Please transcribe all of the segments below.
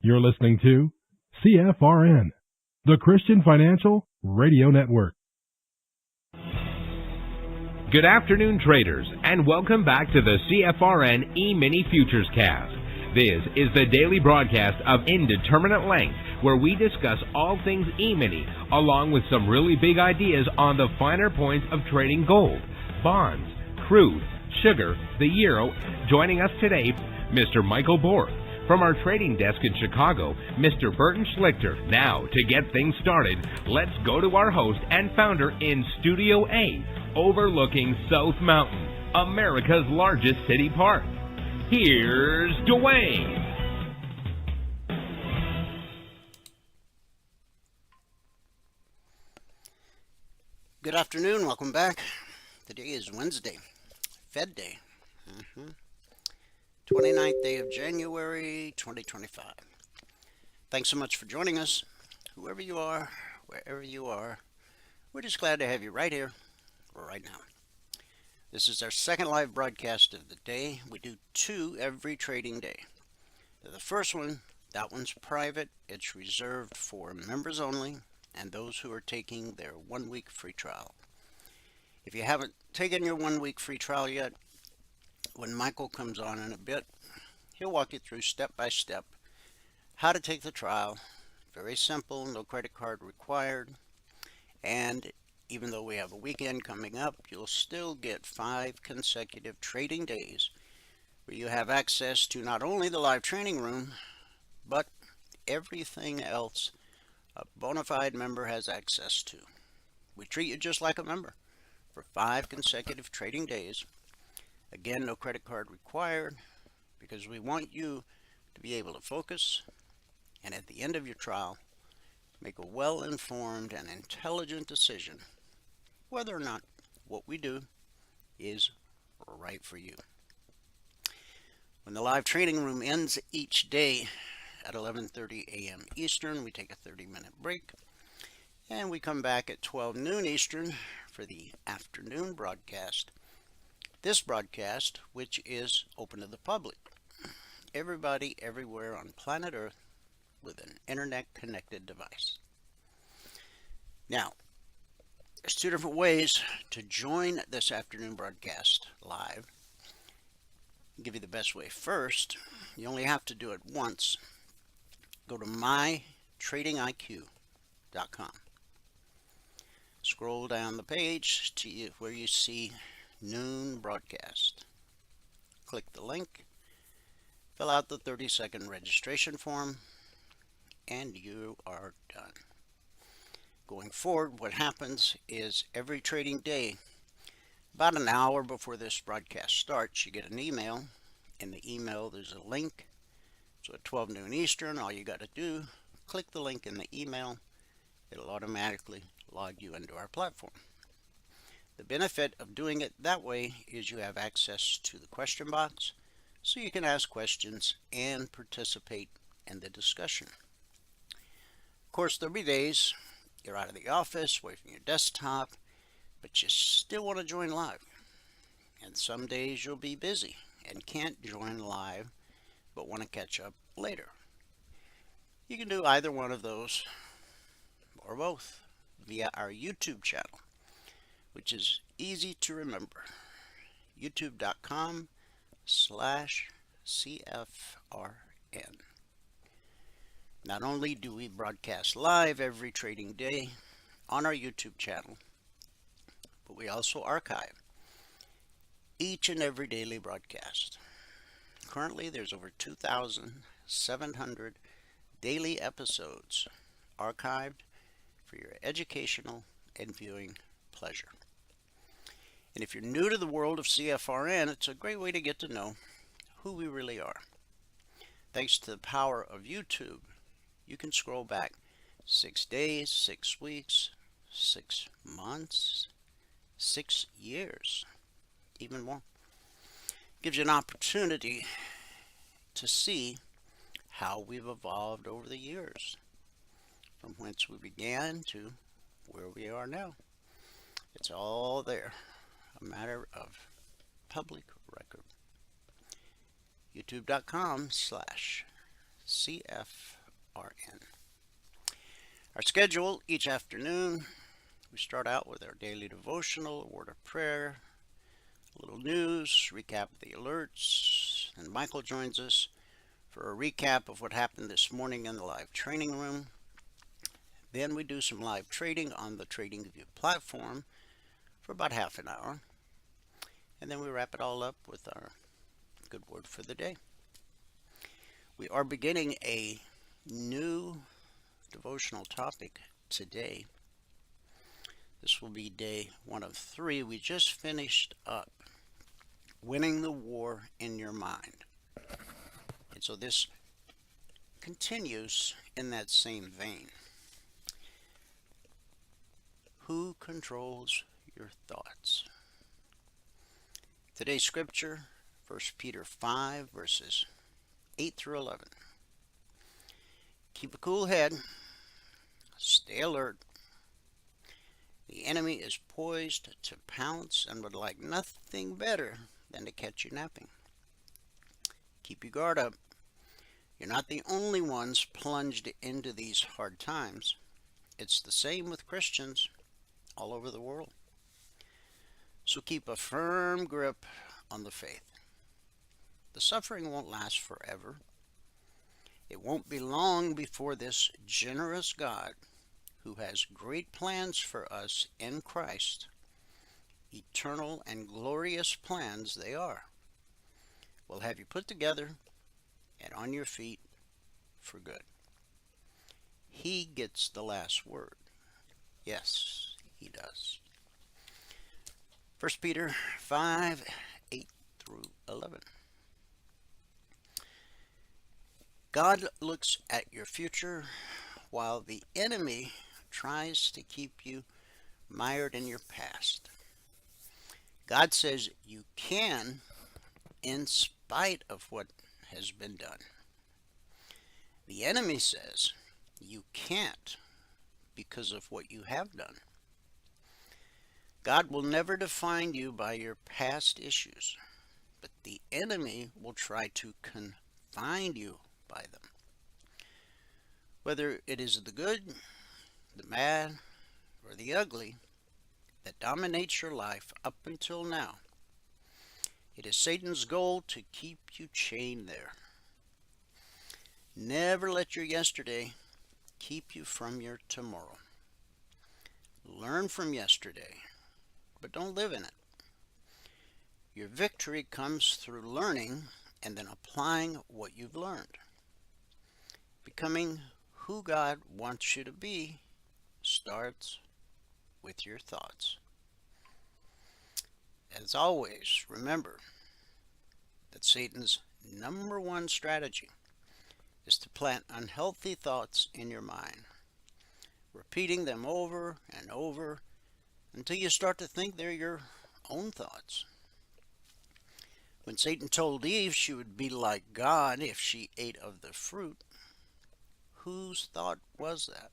You're listening to CFRN, the Christian Financial Radio Network. Good afternoon, traders, and welcome back to the CFRN Emini Futures Cast. This is the daily broadcast of Indeterminate Length, where we discuss all things Emini, along with some really big ideas on the finer points of trading gold, bonds, crude, sugar, the euro. Joining us today, Mr. Michael Borg. From our trading desk in Chicago, Mr. Burton Schlichter. Now, to get things started, let's go to our host and founder in Studio A, overlooking South Mountain, America's largest city park. Here's Dwayne. Good afternoon. Welcome back. Today is Wednesday, Fed Day. 29th day of January, 2025. Thanks so much for joining us. Whoever you are, wherever you are, we're just glad to have you right here, right now. This is our second live broadcast of the day. We do 2 every trading day. The first one, that one's private. It's reserved for members only and those who are taking their 1-week free trial. If you haven't taken your 1-week free trial yet, when Michael comes on in a bit, he'll walk you through step by step how to take the trial. Very simple, no credit card required. And even though we have a weekend coming up, you'll still get 5 consecutive trading days where you have access to not only the live training room, but everything else a bona fide member has access to. We treat you just like a member for 5 consecutive trading days. Again, no credit card required, because we want you to be able to focus and at the end of your trial, make a well-informed and intelligent decision whether or not what we do is right for you. When the live training room ends each day at 11:30 a.m. Eastern, we take a 30-minute break, and we come back at 12 noon Eastern for the afternoon broadcast. This broadcast, which is open to the public, everybody everywhere on planet Earth with an internet-connected device. Now, there's 2 different ways to join this afternoon broadcast live. I'll give you the best way first. You only have to do it once. Go to mytradingiq.com. Scroll down the page to where you see noon broadcast. Click the link, fill out the 30-second registration form, and you are done. Going forward, what happens is every trading day, about an hour before this broadcast starts, you get an email. In the email, there's a link. So at 12 noon Eastern, all you got to do, click the link in the email. It'll automatically log you into our platform. The benefit of doing it that way is you have access to the question box, so you can ask questions and participate in the discussion. Of course, there'll be days you're out of the office, away from your desktop, but you still want to join live. And some days you'll be busy and can't join live, but want to catch up later. You can do either one of those, or both, via our YouTube channel, which is easy to remember. youtube.com/CFRN. Not only do we broadcast live every trading day on our YouTube channel, but we also archive each and every daily broadcast. Currently, there's over 2,700 daily episodes archived for your educational and viewing pleasure. And if you're new to the world of CFRN, it's a great way to get to know who we really are. Thanks to the power of YouTube, you can scroll back 6 days, 6 weeks, 6 months, 6 years, even more. Gives you an opportunity to see how we've evolved over the years, from whence we began to where we are now. It's all there, a matter of public record. youtube.com/CFRN. Our schedule each afternoon, we start out with our daily devotional, a word of prayer, a little news, recap of the alerts, and Michael joins us for a recap of what happened this morning in the live training room. Then we do some live trading on the TradingView platform for about half an hour. And then we wrap it all up with our good word for the day. We are beginning a new devotional topic today. This will be day 1 of 3. We just finished up winning the war in your mind. And so this continues in that same vein. Who controls your thoughts? Today's scripture, 1 Peter 5, verses 8 through 11. Keep a cool head. Stay alert. The enemy is poised to pounce and would like nothing better than to catch you napping. Keep your guard up. You're not the only ones plunged into these hard times. It's the same with Christians all over the world. So keep a firm grip on the faith. The suffering won't last forever. It won't be long before this generous God, who has great plans for us in Christ, eternal and glorious plans they are, will have you put together and on your feet for good. He gets the last word. Yes, he does. 1 Peter 5, 8 through 11. God looks at your future while the enemy tries to keep you mired in your past. God says you can in spite of what has been done. The enemy says you can't because of what you have done. God will never define you by your past issues, but the enemy will try to confine you by them. Whether it is the good, the bad, or the ugly that dominates your life up until now, it is Satan's goal to keep you chained there. Never let your yesterday keep you from your tomorrow. Learn from yesterday, but don't live in it. Your victory comes through learning and then applying what you've learned. Becoming who God wants you to be starts with your thoughts. As always, remember that Satan's number one strategy is to plant unhealthy thoughts in your mind, repeating them over and over until you start to think they're your own thoughts. When Satan told Eve she would be like God if she ate of the fruit, whose thought was that?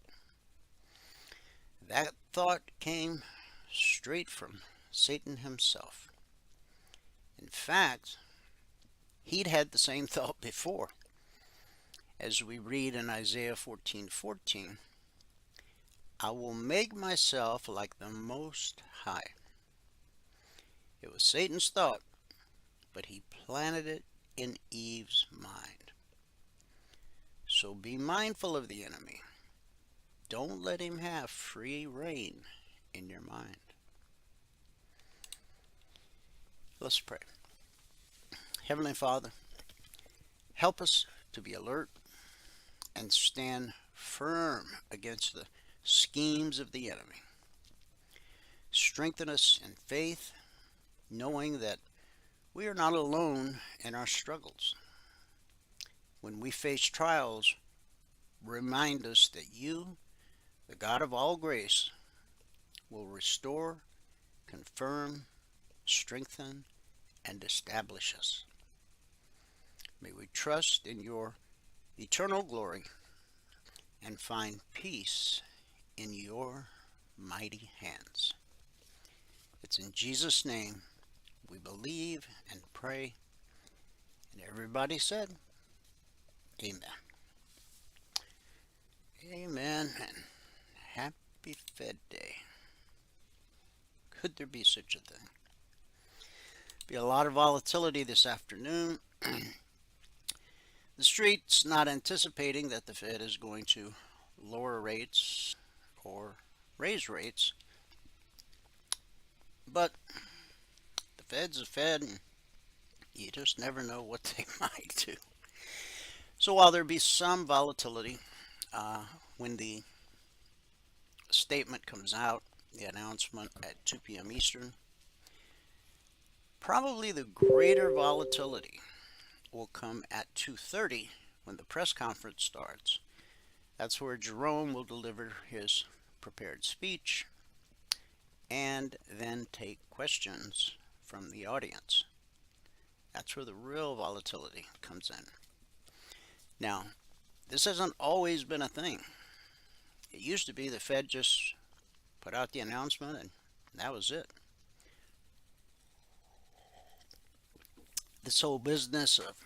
That thought came straight from Satan himself. In fact, he'd had the same thought before. As we read in Isaiah 14:14, I will make myself like the Most High. It was Satan's thought, but he planted it in Eve's mind. So be mindful of the enemy. Don't let him have free reign in your mind. Let's pray. Heavenly Father, help us to be alert and stand firm against the schemes of the enemy. Strengthen us in faith, knowing that we are not alone in our struggles. When we face trials, remind us that you, the God of all grace, will restore, confirm, strengthen, and establish us. May we trust in your eternal glory and find peace in your mighty hands. It's in Jesus' name we believe and pray. And everybody said, Amen. Happy Fed Day. Could there be such a thing? Be a lot of volatility this afternoon. The street's not anticipating that the Fed is going to lower rates or raise rates, but the Fed's a Fed, and you just never know what they might do. So while there be some volatility when the statement comes out, the announcement at 2 p.m. Eastern, probably the greater volatility will come at 2:30 when the press conference starts. That's where Jerome will deliver his prepared speech and then take questions from the audience. That's where the real volatility comes in. Now, this hasn't always been a thing. It used to be the Fed just put out the announcement and that was it. This whole business of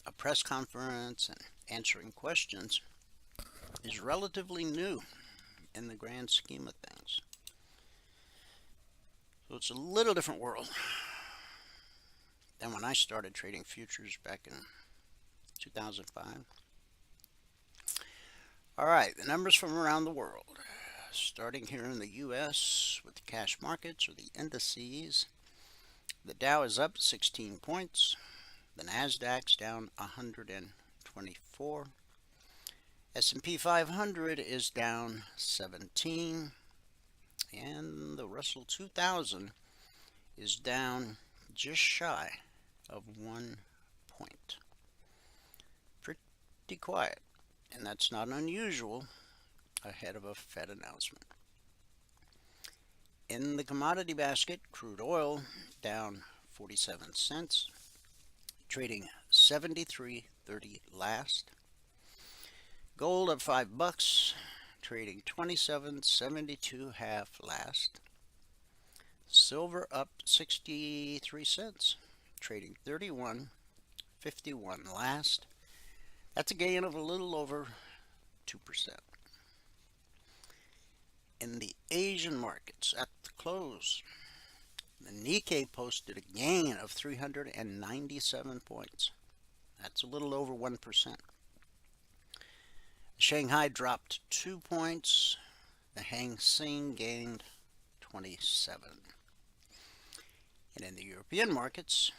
a press conference and answering questions is relatively new in the grand scheme of things. So it's a little different world than when I started trading futures back in 2005. All right, the numbers from around the world. Starting here in the U.S. with the cash markets or the indices. The Dow is up 16 points. The Nasdaq's down 124. S&P 500 is down 17. And the Russell 2000 is down just shy of 1 point. Pretty quiet. And that's not unusual ahead of a Fed announcement. In the commodity basket, crude oil down 47 cents, trading 73.30 last. Gold up $5, trading 27.72 half last. Silver up 63 cents, trading 31.51 last. That's a gain of a little over 2%. In the Asian markets at the close, the Nikkei posted a gain of 397 points. That's a little over 1%. Shanghai dropped 2 points. The Hang Seng gained 27. And in the European markets,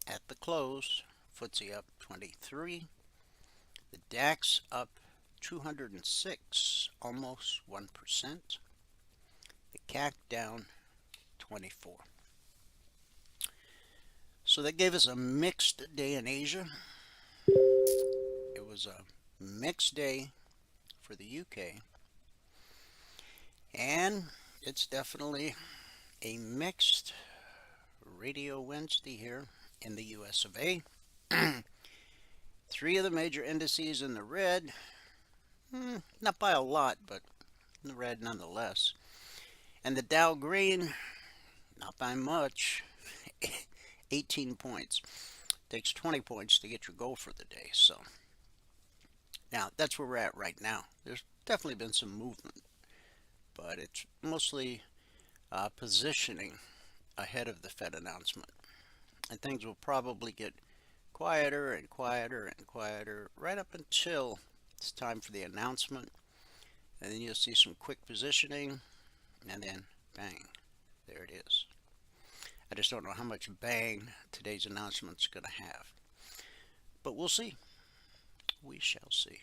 at the close, FTSE up 23. The DAX up 206, almost 1%. The CAC down 24. So that gave us a mixed day in Asia. It was a mixed day for the UK. And it's definitely a mixed Radio Wednesday here in the US of A. 3 of the major indices in the red. Not by a lot, but in the red nonetheless. And the Dow green, not by much, 18 points. Takes 20 points to get your goal for the day. So now that's where we're at right now. There's definitely been some movement, but it's mostly positioning ahead of the Fed announcement. And things will probably get quieter and quieter and quieter right up until it's time for the announcement. And then you'll see some quick positioning, and then bang, there it is. I just don't know how much bang today's announcement's going to have. But we'll see. We shall see.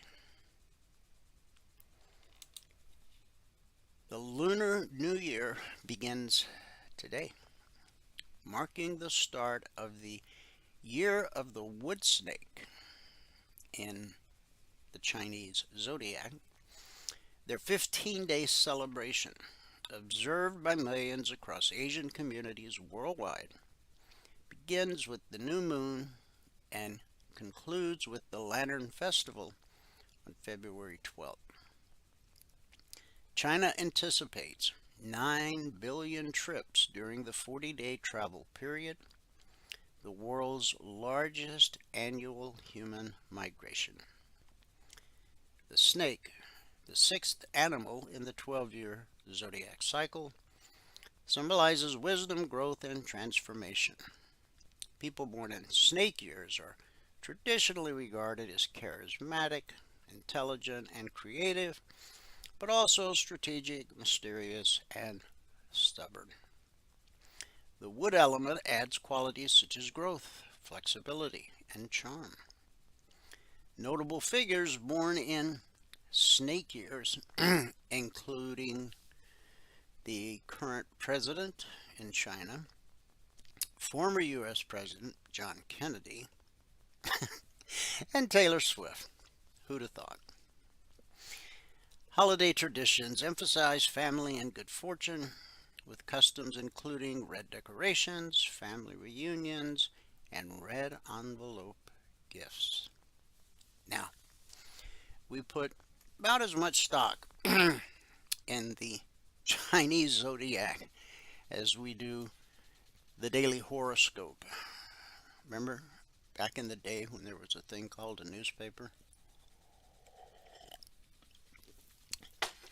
The Lunar New Year begins today, marking the start of the Year of the Wood Snake in the Chinese zodiac. Their 15-day celebration, observed by millions across Asian communities worldwide, begins with the new moon and concludes with the Lantern Festival on February 12th. China anticipates 9 billion trips during the 40-day travel period, the world's largest annual human migration. The snake, the sixth animal in the 12-year zodiac cycle, symbolizes wisdom, growth, and transformation. People born in snake years are traditionally regarded as charismatic, intelligent, and creative, but also strategic, mysterious, and stubborn. The wood element adds qualities such as growth, flexibility, and charm. Notable figures born in snake years, including the current president in China, former U.S. President John Kennedy, and Taylor Swift. Who'd have thought? Holiday traditions emphasize family and good fortune, with customs including red decorations, family reunions, and red envelope gifts. Now, we put about as much stock in the Chinese zodiac as we do the daily horoscope. Remember back in the day when there was a thing called a newspaper?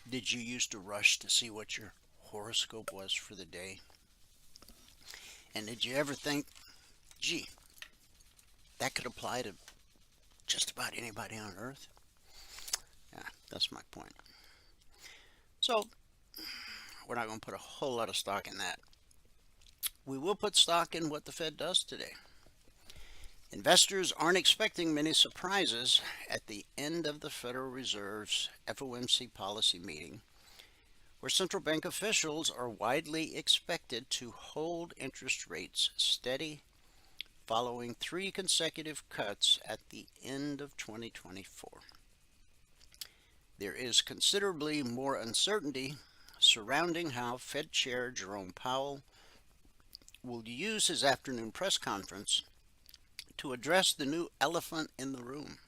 Did you used to rush to see what your horoscope was for the day? And did you ever think, gee, that could apply to just about anybody on earth? Yeah, that's my point. So, we're not going to put a whole lot of stock in that. We will put stock in what the Fed does today. Investors aren't expecting many surprises at the end of the Federal Reserve's FOMC policy meeting, where central bank officials are widely expected to hold interest rates steady following 3 consecutive cuts at the end of 2024. There is considerably more uncertainty surrounding how Fed Chair Jerome Powell will use his afternoon press conference to address the new elephant in the room,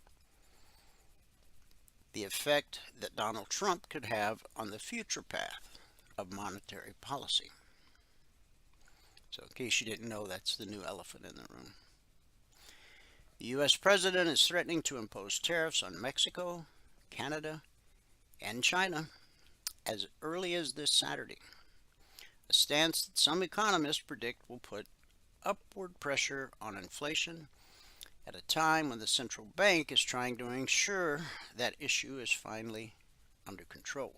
the effect that Donald Trump could have on the future path of monetary policy. So in case you didn't know, that's the new elephant in the room. The U.S. president is threatening to impose tariffs on Mexico, Canada, and China as early as this Saturday, a stance that some economists predict will put upward pressure on inflation at a time when the central bank is trying to ensure that issue is finally under control.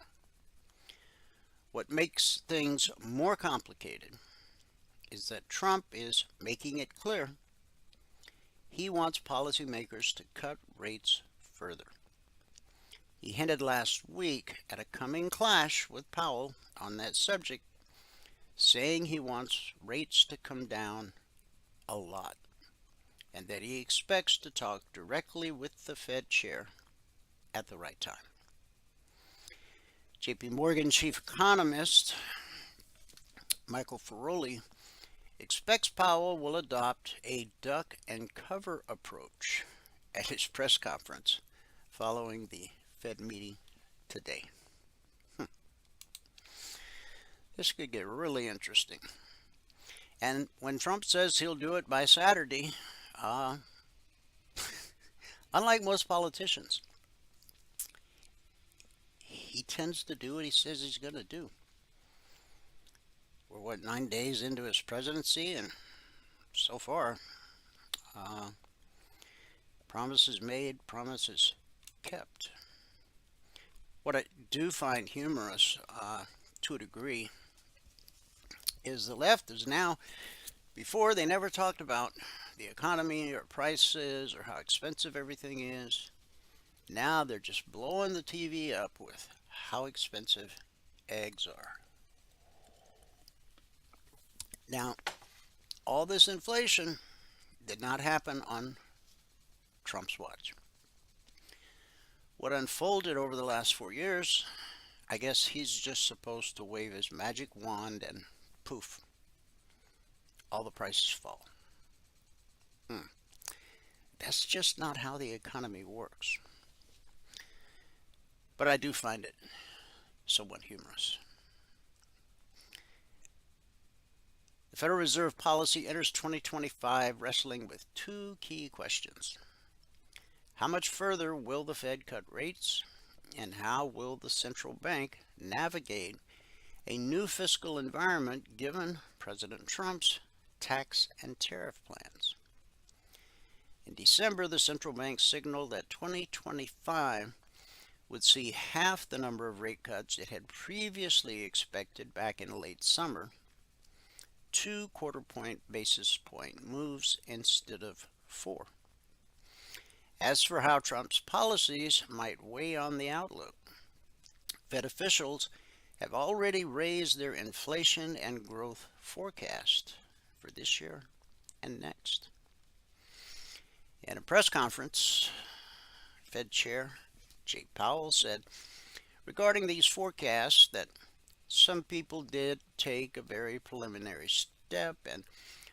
What makes things more complicated is that Trump is making it clear he wants policymakers to cut rates further. He hinted last week at a coming clash with Powell on that subject, saying he wants rates to come down a lot, and that he expects to talk directly with the Fed chair at the right time. JP Morgan chief economist Michael Feroli expects Powell will adopt a duck and cover approach at his press conference following the Fed meeting today. This could get really interesting. And when Trump says he'll do it by Saturday, unlike most politicians, he tends to do what he says he's going to do. We're, 9 days into his presidency, and so far, promises made, promises kept. What I do find humorous, to a degree, is the left is now, before they never talked about the economy or prices or how expensive everything is. Now they're just blowing the TV up with how expensive eggs are. Now, all this inflation did not happen on Trump's watch. What unfolded over the last 4 years, I guess he's just supposed to wave his magic wand and poof, all the prices fall. That's just not how the economy works. But I do find it somewhat humorous. The Federal Reserve policy enters 2025 wrestling with 2 key questions. How much further will the Fed cut rates? And how will the central bank navigate a new fiscal environment given President Trump's tax and tariff plans? In December, the central bank signaled that 2025 would see half the number of rate cuts it had previously expected back in late summer, 2 quarter-point basis point moves instead of 4. As for how Trump's policies might weigh on the outlook, Fed officials have already raised their inflation and growth forecast for this year and next. In a press conference, Fed Chair Jay Powell said regarding these forecasts that some people did take a very preliminary step and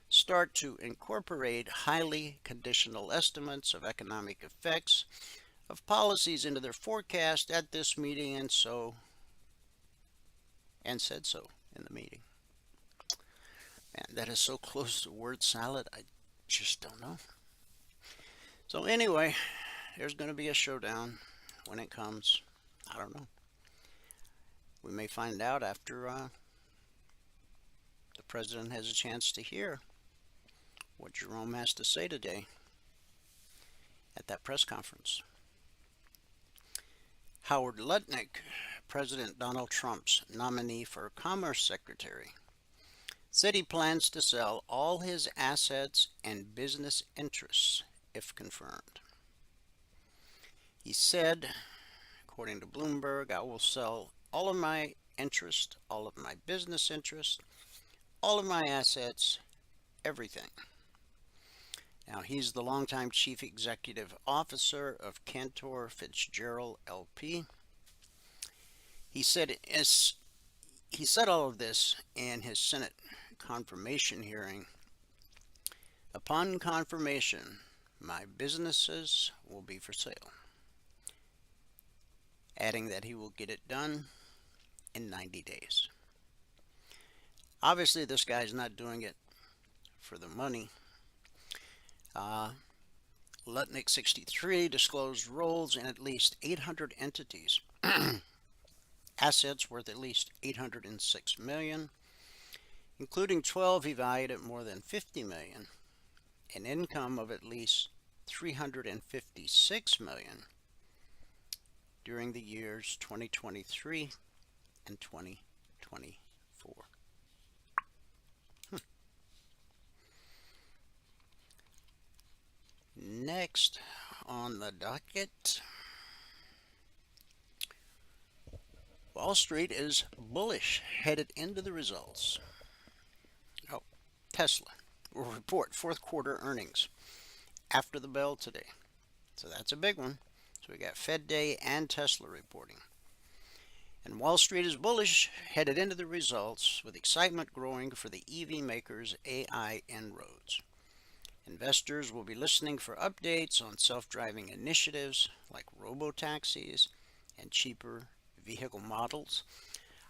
start to incorporate highly conditional estimates of economic effects of policies into their forecast at this meeting, and said so in the meeting. Man, that is so close to word salad, I just don't know. So anyway, there's going to be a showdown when it comes. I don't know. We may find out after the president has a chance to hear what Jerome has to say today at that press conference. Howard Lutnick, President Donald Trump's nominee for Commerce Secretary, said he plans to sell all his assets and business interests if confirmed. He said, according to Bloomberg, "I will sell all of my interest, all of my business interest, all of my assets, everything." Now, he's the longtime chief executive officer of Cantor Fitzgerald LP. He said all of this in his Senate confirmation hearing. "Upon confirmation, my businesses will be for sale," adding that he will get it done in 90 days. Obviously, this guy's not doing it for the money. Lutnick, 63, disclosed roles in at least 800 entities, assets worth at least $806 million, including 12 he valued at more than $50 million, an income of at least $356 million during the years 2023 and 2024. Next on the docket, Wall Street is bullish headed into the results. Tesla will report fourth quarter earnings after the bell today. So that's a big one. So we got Fed Day and Tesla reporting. And Wall Street is bullish headed into the results, with excitement growing for the EV makers' AI inroads. Investors will be listening for updates on self-driving initiatives like robo-taxis and cheaper vehicle models.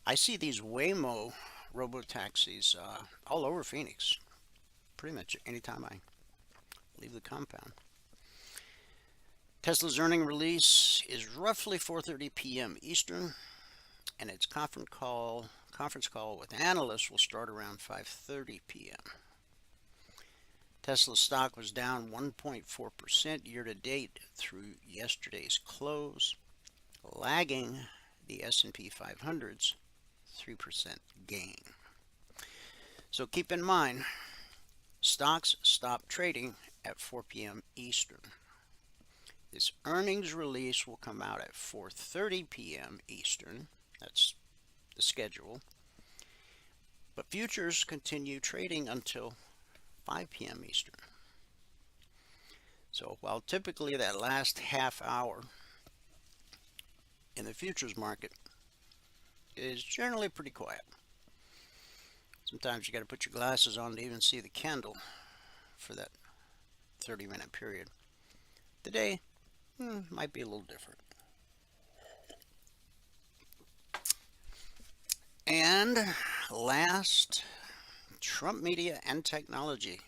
I see these Waymo robo-taxis all over Phoenix, pretty much anytime I leave the compound. Tesla's earnings release is roughly 4:30 p.m. Eastern, and its conference call with analysts will start around 5:30 p.m. Tesla stock was down 1.4% year-to-date through yesterday's close, lagging the S&P 500's 3% gain. So keep in mind, stocks stop trading at 4 p.m. Eastern. This earnings release will come out at 4:30 p.m. Eastern. That's the schedule. But futures continue trading until 5 p.m. Eastern. So while typically that last half hour in the futures market is generally pretty quiet, sometimes you got to put your glasses on to even see the candle for that 30-minute period. Today might be a little different. And last, Trump Media and Technology.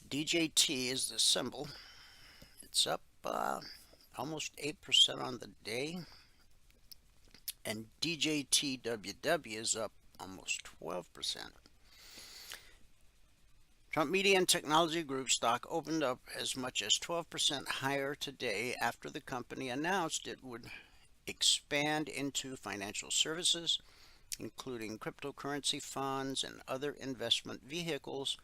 DJT is the symbol. It's up almost 8% on the day. And DJTWW is up almost 12%. Trump Media and Technology Group stock opened up as much as 12% higher today after the company announced it would expand into financial services, including cryptocurrency funds and other investment vehicles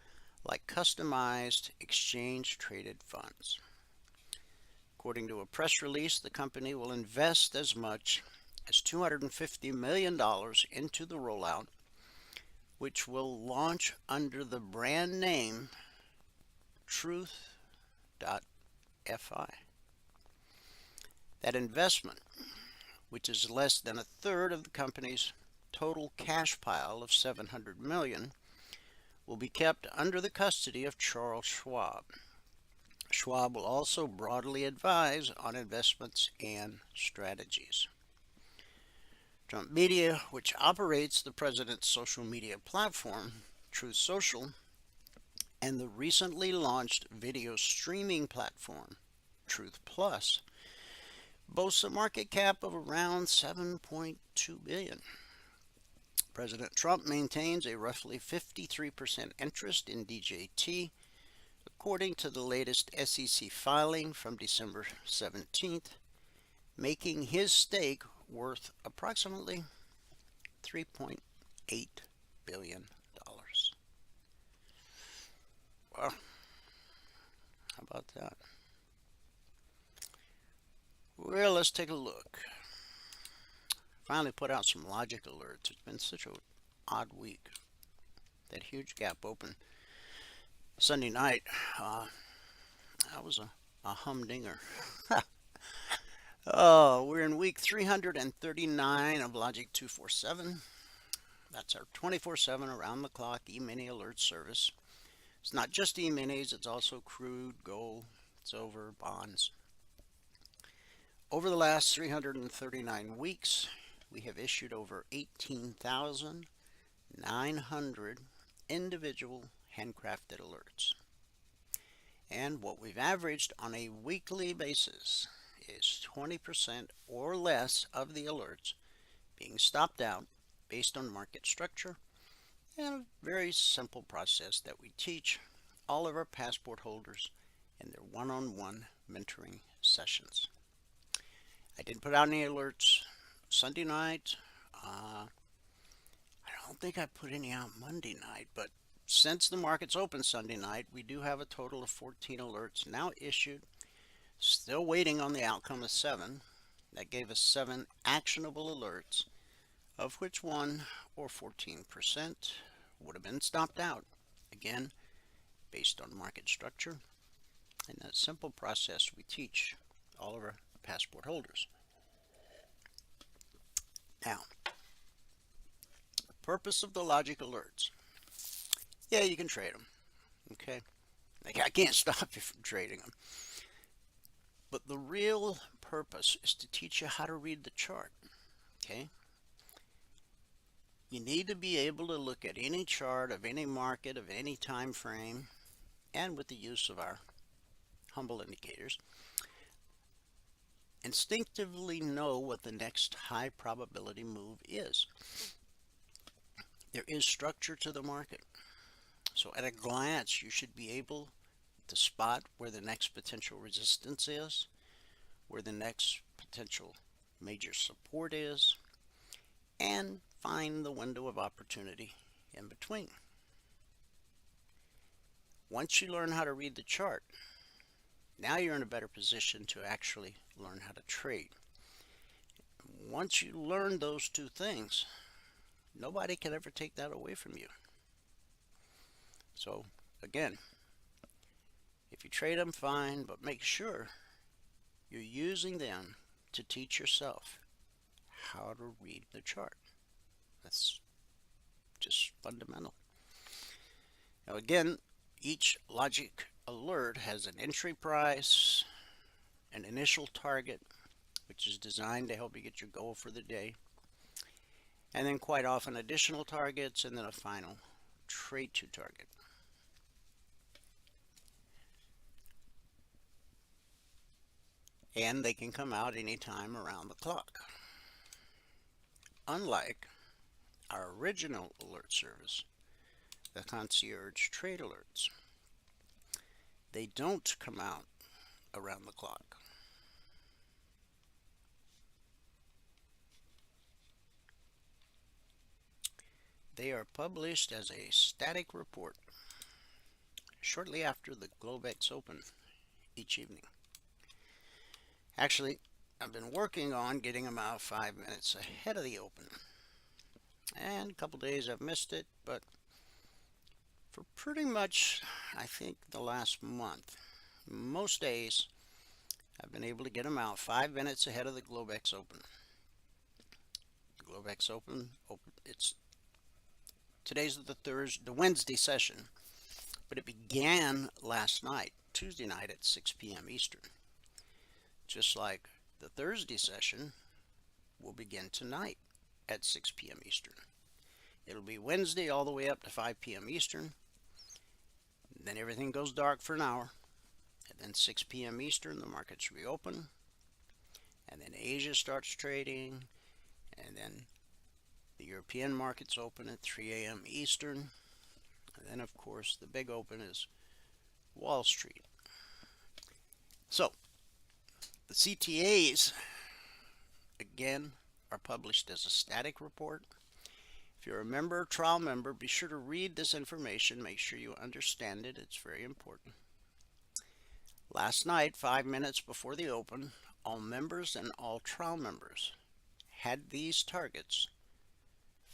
like customized exchange-traded funds. According to a press release, the company will invest as much as $250 million into the rollout, which will launch under the brand name truth.fi. That investment, which is less than a third of the company's total cash pile of $700 million, will be kept under the custody of Charles Schwab. Schwab will also broadly advise on investments and strategies. Trump Media, which operates the president's social media platform, Truth Social, and the recently launched video streaming platform, Truth Plus, boasts a market cap of around $7.2 billion. President Trump maintains a roughly 53% interest in DJT, according to the latest SEC filing from December 17th, making his stake worth approximately $3.8 billion. Well, how about that? Well, let's take a look. Finally put out some logic alerts. It's been such an odd week. That huge gap open Sunday night, that was a humdinger. Oh, we're in week 339 of Logic 247. That's our 24/7 around-the-clock E-mini alert service. It's not just E-minis, it's also crude, gold, silver, bonds. Over the last 339 weeks, we have issued over 18,900 individual handcrafted alerts. And what we've averaged on a weekly basis is 20% or less of the alerts being stopped out based on market structure, and a very simple process that we teach all of our passport holders in their one-on-one mentoring sessions. I didn't put out any alerts Sunday night. I don't think I put any out Monday night, but since the markets open Sunday night, we do have a total of 14 alerts now issued. Still waiting on the outcome of 7. That gave us 7 actionable alerts, of which 1 or 14% would have been stopped out, again, based on market structure, and that simple process we teach all of our passport holders. Now, the purpose of the logic alerts. Yeah, you can trade them, okay? Like, I can't stop you from trading them. But the real purpose is to teach you how to read the chart, okay? You need to be able to look at any chart of any market of any time frame, and with the use of our humble indicators, instinctively know what the next high probability move is. There is structure to the market. So at a glance, you should be able to spot where the next potential resistance is, where the next potential major support is, and find the window of opportunity in between. Once you learn how to read the chart, now you're in a better position to actually learn how to trade. Once you learn those two things, nobody can ever take that away from you. So again, if you trade them, fine, but make sure you're using them to teach yourself how to read the chart. That's just fundamental. Now again, each logic alert has an entry price, an initial target, which is designed to help you get your goal for the day, and then quite often additional targets, and then a final trade to target. and they can come out anytime around the clock. Unlike our original alert service, the concierge trade alerts, they don't come out around the clock. They are published as a static report shortly after the Globex Open each evening. Actually, I've been working on getting them out 5 minutes ahead of the open. And a couple days I've missed it, but for pretty much, I think, the last month, most days I've been able to get them out 5 minutes ahead of the Globex Open. The Globex Open, today's the Wednesday session, but it began last night, Tuesday night at 6 p.m. Eastern. Just like the Thursday session will begin tonight at 6 p.m. Eastern. It'll be Wednesday all the way up to 5 p.m. Eastern. Then everything goes dark for an hour. And then 6 p.m. Eastern, the markets reopen. And then Asia starts trading. And then the European markets open at 3 a.m. Eastern. And then, of course, the big open is Wall Street. So, the CTAs, again, are published as a static report. If you're a member, trial member, be sure to read this information. Make sure you understand it. It's very important. Last night, 5 minutes before the open, all members and all trial members had these targets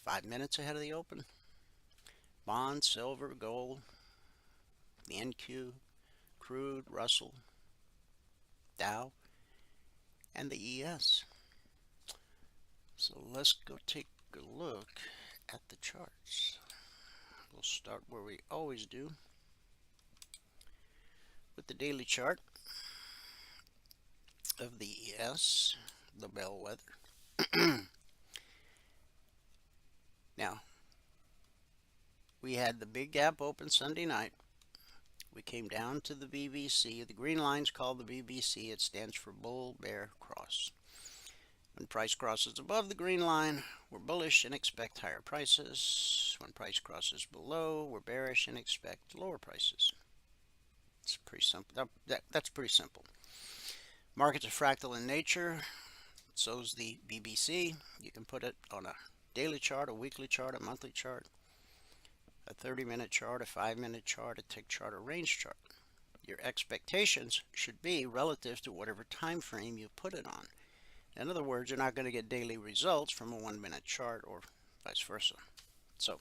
5 minutes ahead of the open. Bond, silver, gold, the NQ, crude, Russell, Dow, and the ES. So let's go take a look at the charts. We'll start where we always do, with the daily chart of the ES, the bellwether. Now, we had the big gap open Sunday night. We came down to the BBC. The green line's called the BBC. It stands for Bull Bear Cross. When price crosses above the green line, we're bullish and expect higher prices. When price crosses below, we're bearish and expect lower prices. It's pretty simple. That's pretty simple. Markets are fractal in nature. So's the BBC. You can put it on a daily chart, a weekly chart, a monthly chart, a 30-minute chart, a 5-minute chart, a tick chart, a range chart. Your expectations should be relative to whatever time frame you put it on. In other words, you're not going to get daily results from a 1-minute chart or vice versa. So,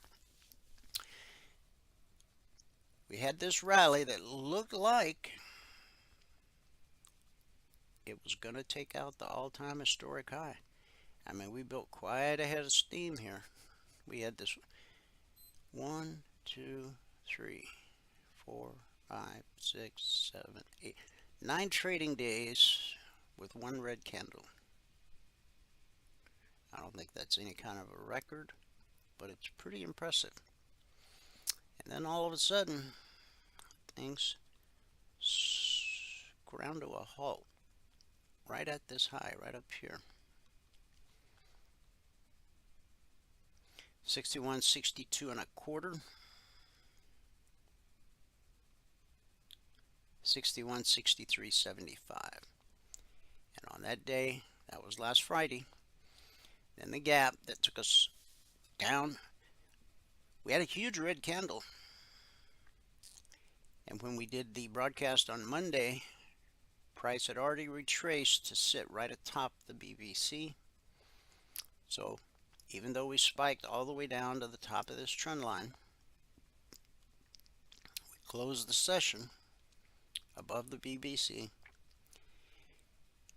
we had this rally that looked like it was going to take out the all-time historic high. I mean, we built quite a head of steam here. We had this 1, 2, 3, 4, 5, 6, 7, 8, 9 trading days with one red candle. I don't think that's any kind of a record, but it's pretty impressive. And then all of a sudden, things ground to a halt right at this high, right up here. 61.62 and a quarter. 61.63.75. And on that day, that was last Friday, then the gap that took us down, we had a huge red candle. And when we did the broadcast on Monday, price had already retraced to sit right atop the BBC. So even though we spiked all the way down to the top of this trend line, we closed the session above the BBC.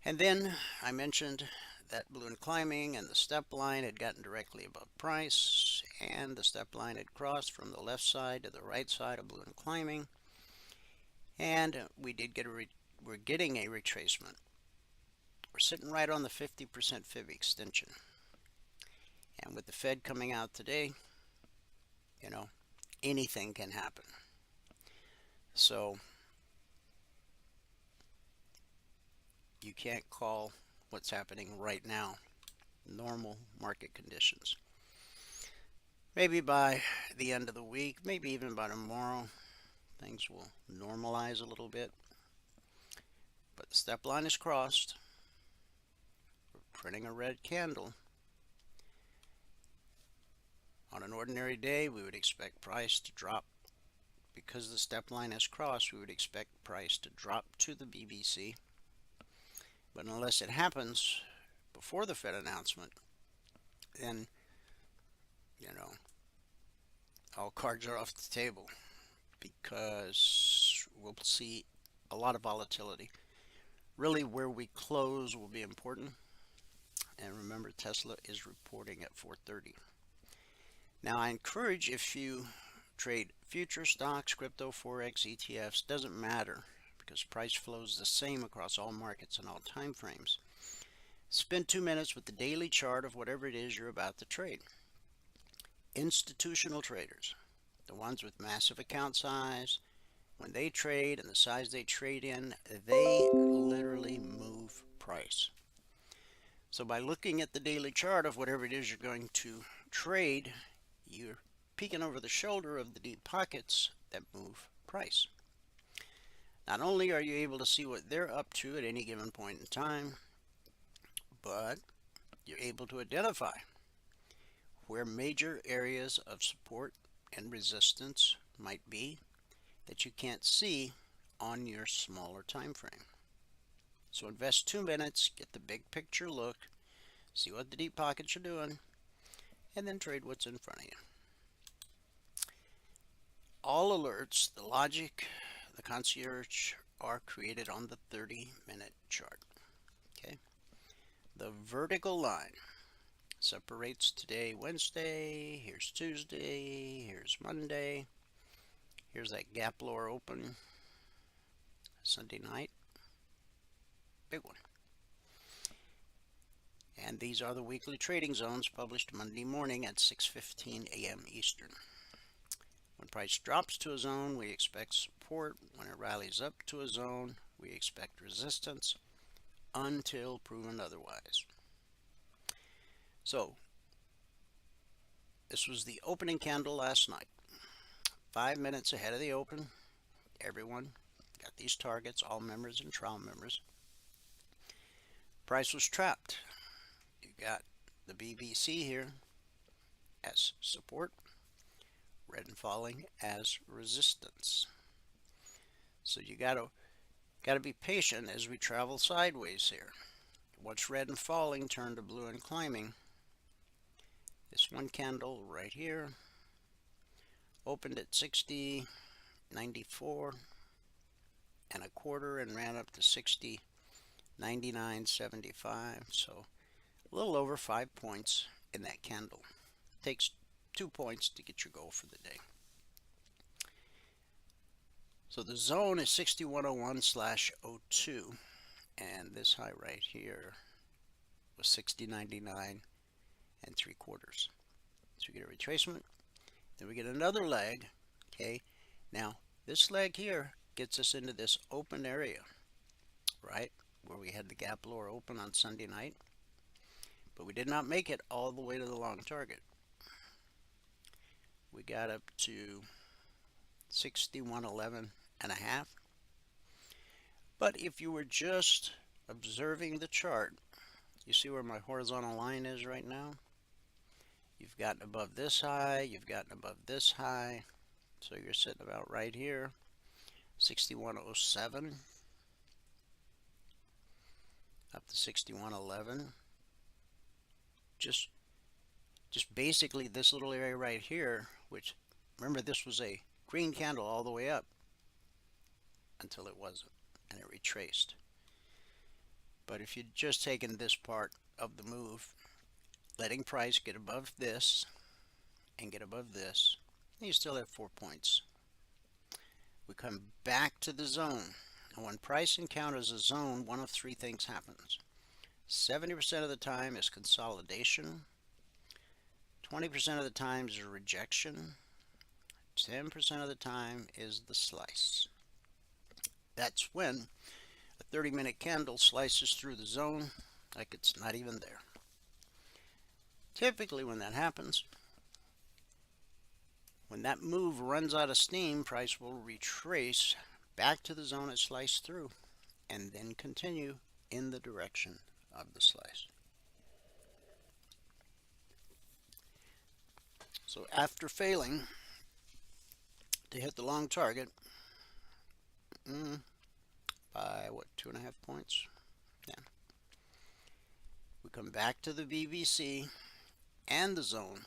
And then I mentioned that balloon climbing and the step line had gotten directly above price, and the step line had crossed from the left side to the right side of balloon climbing, and we did get we're getting a retracement. We're sitting right on the 50% fib extension, and with the Fed coming out today, you know, anything can happen. So You can't call what's happening right now, normal market conditions. Maybe by the end of the week, maybe even by tomorrow, things will normalize a little bit. But the step line is crossed. We're printing a red candle. On an ordinary day, we would expect price to drop. Because the step line is crossed, we would expect price to drop to the BBC. But unless it happens before the Fed announcement, then, all cards are off the table, because we'll see a lot of volatility. Really, where we close will be important. And remember, Tesla is reporting at 4:30. Now, I encourage, if you trade future stocks, crypto, Forex, ETFs, doesn't matter, because price flows the same across all markets and all time frames. Spend 2 minutes with the daily chart of whatever it is you're about to trade. Institutional traders, the ones with massive account size, when they trade and the size they trade in, they literally move price. So by looking at the daily chart of whatever it is you're going to trade, you're peeking over the shoulder of the deep pockets that move price. Not only are you able to see what they're up to at any given point in time, but you're able to identify where major areas of support and resistance might be that you can't see on your smaller time frame. So invest 2 minutes, get the big picture look, see what the deep pockets are doing, and then trade what's in front of you. All alerts, the logic, the concierge are created on the 30-minute chart. Okay. The vertical line separates today, Wednesday, here's Tuesday, here's Monday, here's that gap lower open, Sunday night, big one. And these are the weekly trading zones published Monday morning at 6:15 a.m. Eastern. When price drops to a zone, we expect support. When it rallies up to a zone, we expect resistance until proven otherwise. So, this was the opening candle last night. 5 minutes ahead of the open, everyone got these targets, all members and trial members. Price was trapped. You got the BBC here as support, red and falling as resistance. So you gotta be patient as we travel sideways here. Once red and falling turn to blue and climbing, this one candle right here opened at 60.94 and a quarter and ran up to 60.9975. So a little over 5 points in that candle. It takes 2 points to get your goal for the day. So the zone is 6101/02, and this high right here was 60.99 3/4. So we get a retracement, then we get another leg. Okay, now this leg here gets us into this open area, right, where we had the gap lower open on Sunday night, but we did not make it all the way to the long target. We got up to 6111.5. But if you were just observing the chart, you see where my horizontal line is right now? You've gotten above this high, you've gotten above this high, so you're sitting about right here, 6107 up to 6111. Just basically this little area right here, which, remember, this was a green candle all the way up until it wasn't, and it retraced. But if you'd just taken this part of the move, letting price get above this and get above this, you still have 4 points. We come back to the zone, and when price encounters a zone, one of three things happens. 70% of the time is consolidation, 20% of the time is rejection, 10% of the time is the slice. That's when A 30-minute candle slices through the zone like it's not even there. Typically when that happens, when that move runs out of steam, price will retrace back to the zone it sliced through and then continue in the direction of the slice. So after failing to hit the long target by what, 2.5 points? Yeah. We come back to the BBC and the zone,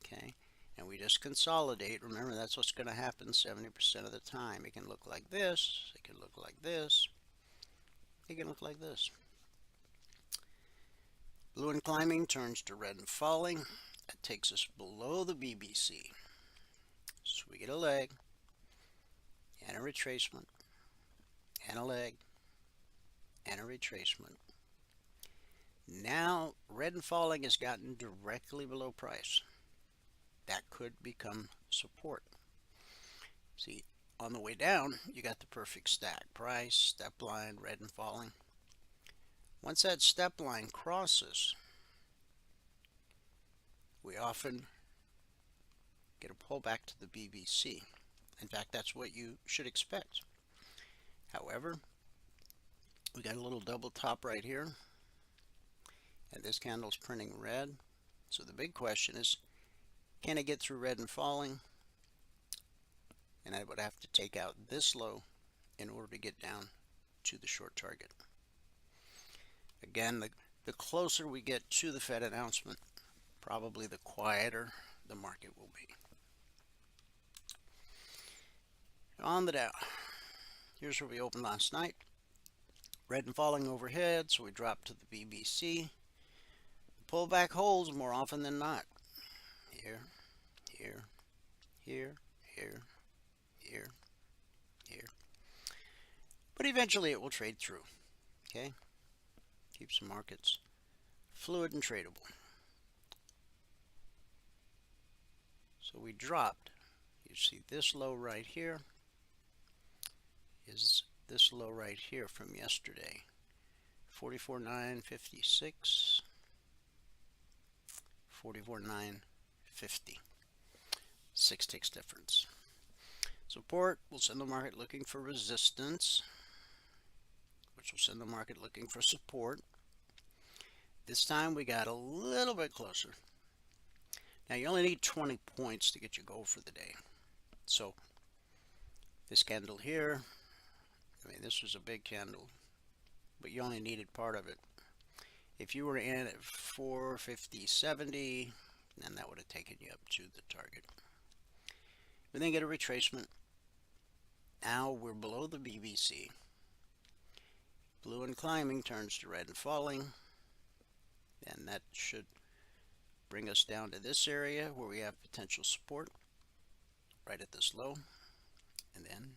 okay, and we just consolidate. Remember, that's what's going to happen 70% of the time. It can look like this, it can look like this, it can look like this. Blue and climbing turns to red and falling. That takes us below the BBC. So we get a leg and a retracement and a leg and a retracement. Now red and falling has gotten directly below price. That could become support. See, on the way down, you got the perfect stack. Price, step line, red and falling. Once that step line crosses, we often get a pullback to the BBC. In fact, that's what you should expect. However, we got a little double top right here, and this candle's printing red. So the big question is, can I get through red and falling? And I would have to take out this low in order to get down to the short target. Again, the closer we get to the Fed announcement, probably the quieter the market will be. On the Dow, here's where we opened last night. Red and falling overhead, so we drop to the BBC. Pullback holds more often than not. Here, here, here, here, here, here. But eventually it will trade through. Okay? Keeps the markets fluid and tradable. So we dropped. You see this low right here is this low right here from yesterday. 44.956. 44.950. 6 ticks difference. Support will send the market looking for resistance, which will send the market looking for support. This time we got a little bit closer. Now you only need 20 points to get your goal for the day. So this candle here, I mean, this was a big candle, but you only needed part of it. If you were in at 450.70, then that would have taken you up to the target. We then get a retracement. Now we're below the BBC. Blue and climbing turns to red and falling, and that should bring us down to this area where we have potential support right at this low, and then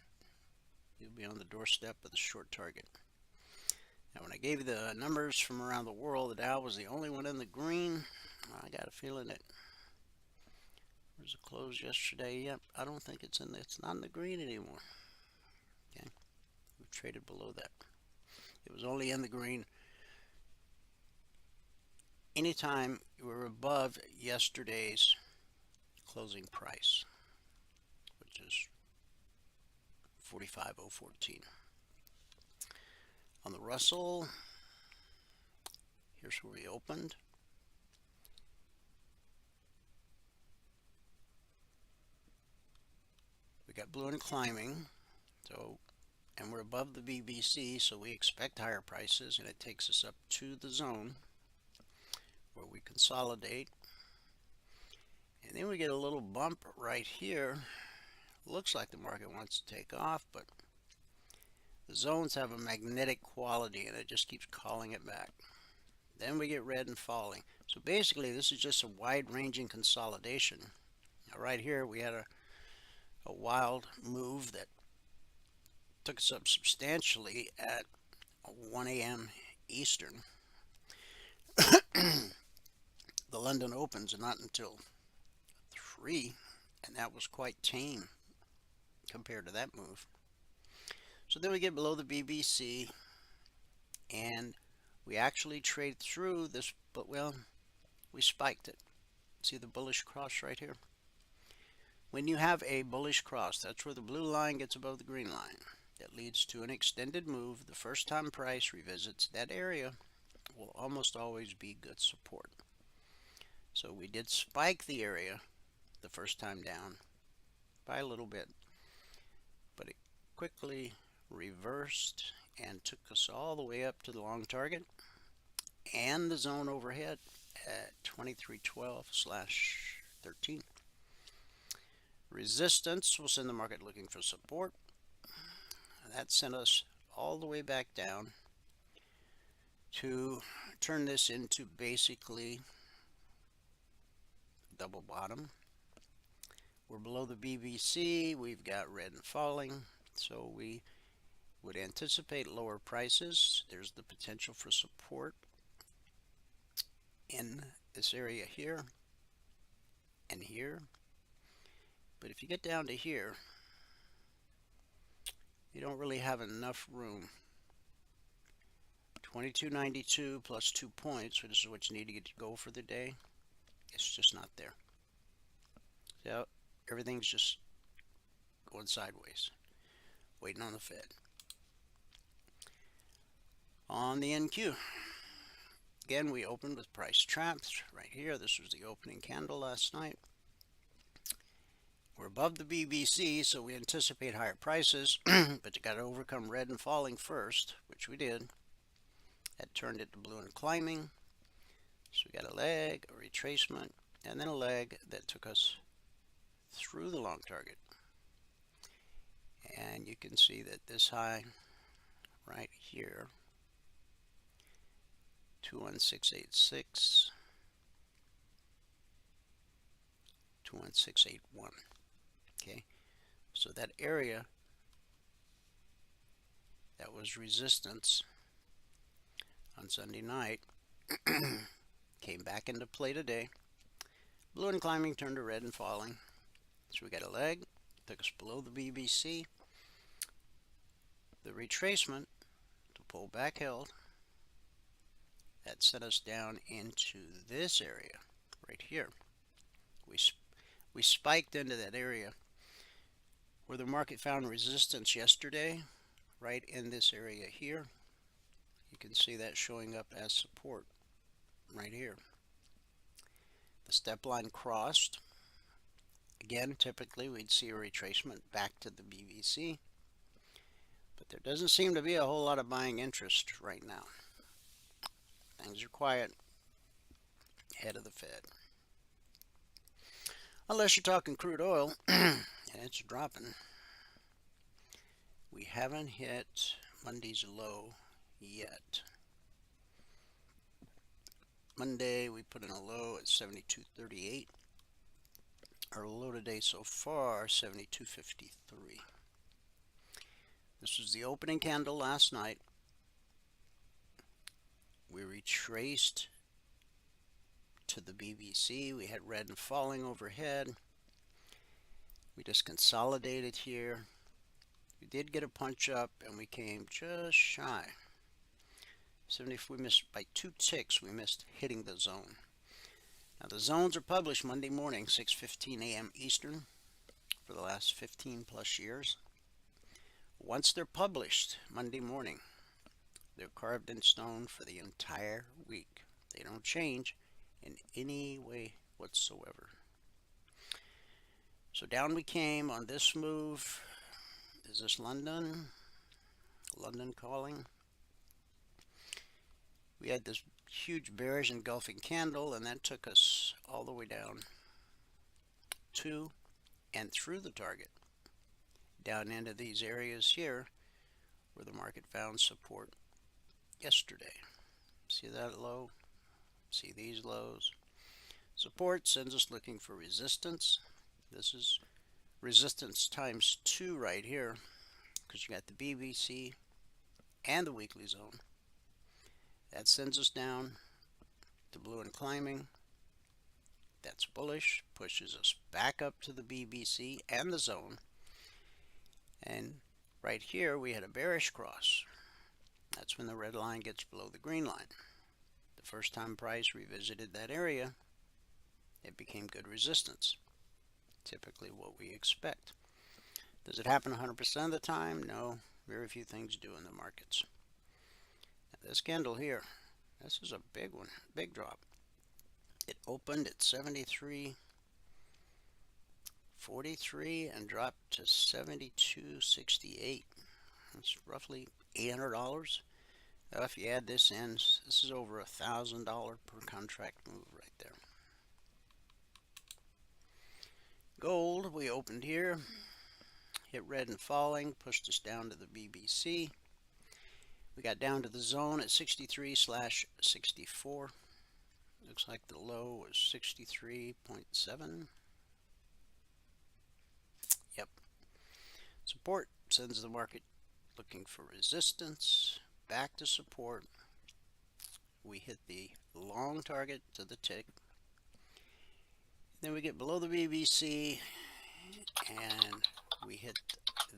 you'll be on the doorstep of the short target. Now when I gave you the numbers from around the world, the Dow was the only one in the green. I got a feeling that there's a close yesterday. Yep, I don't think it's not in the green anymore. Okay, we've traded below that. It was only in the green anytime we're above yesterday's closing price, which is 45.014. On the Russell, here's where we opened. We got blue and climbing, and we're above the BBC, so we expect higher prices, and it takes us up to the zone where we consolidate. And then we get a little bump right here. Looks like the market wants to take off, but the zones have a magnetic quality and it just keeps calling it back. Then we get red and falling. So basically this is just a wide-ranging consolidation. Now right here we had a wild move that took us up substantially at 1 a.m. Eastern. The London opens not until 3, and that was quite tame compared to that move. So then we get below the BBC, and we actually trade through this, but well, we spiked it. See the bullish cross right here? When you have a bullish cross, that's where the blue line gets above the green line. That leads to an extended move. The first time price revisits that area will almost always be good support. So we did spike the area the first time down by a little bit, but it quickly reversed and took us all the way up to the long target and the zone overhead at 2312/13. Resistance will send the market looking for support. That sent us all the way back down to turn this into basically double bottom. We're below the BBC. We've got red and falling, so we would anticipate lower prices. There's the potential for support in this area here and here. But if you get down to here, you don't really have enough room. 2292 plus 2 points, which is what you need to get to go for the day. It's just not there. So everything's just going sideways, waiting on the Fed. On the NQ, again, we opened with price traps right here. This was the opening candle last night. We're above the BBC, so we anticipate higher prices, but you got to overcome red and falling first, which we did. That turned it to blue and climbing. So we got a leg, a retracement, and then a leg that took us through the long target. And you can see that this high right here, 21686, 21681. Okay, so that area that was resistance on Sunday night came back into play today. Blue and climbing turned to red and falling. So we got a leg, took us below the BBC. The retracement to pull back held. That set us down into this area right here. We spiked into that area where the market found resistance yesterday, right in this area here. You can see that showing up as support right here. The step line crossed. Again, typically we'd see a retracement back to the BBC, but there doesn't seem to be a whole lot of buying interest right now. Things are quiet ahead of the Fed. Unless you're talking crude oil, and it's dropping. We haven't hit Monday's low yet. Monday we put in a low at 72.38. Our low today so far, 72.53. This was the opening candle last night. We retraced to the BBC. We had red and falling overhead. We just consolidated here. We did get a punch up and we came just shy. We missed by 2 ticks. We missed hitting the zone. Now the zones are published Monday morning, 6:15 a.m. Eastern, for the last 15 plus years. Once they're published Monday morning, they're carved in stone for the entire week. They don't change in any way whatsoever. So down we came on this move. Is this London? London calling. We had this huge bearish engulfing candle, and that took us all the way down to and through the target, down into these areas here where the market found support yesterday. See that low? See these lows? Support sends us looking for resistance. This is resistance times 2 right here, because you got the BBC and the weekly zone. That sends us down to blue and climbing. That's bullish, pushes us back up to the BBC and the zone. And Right here, we had a bearish cross. That's when the red line gets below the green line. The first time price revisited that area, it became good resistance. Typically what we expect. Does it happen 100% of the time? No, very few things do in the markets. Now, this candle here, this is a big one, big drop. It opened at 73.43 and dropped to 72.68. That's roughly $800. If you add this in, this is over $1,000 per contract move right there. Gold, we opened here, hit red and falling, pushed us down to the BBC. We got down to the zone at 63/64. Looks like the low was 63.7. Yep. Support sends the market looking for resistance, back to support. We hit the long target to the tick. Then we get below the BBC and we hit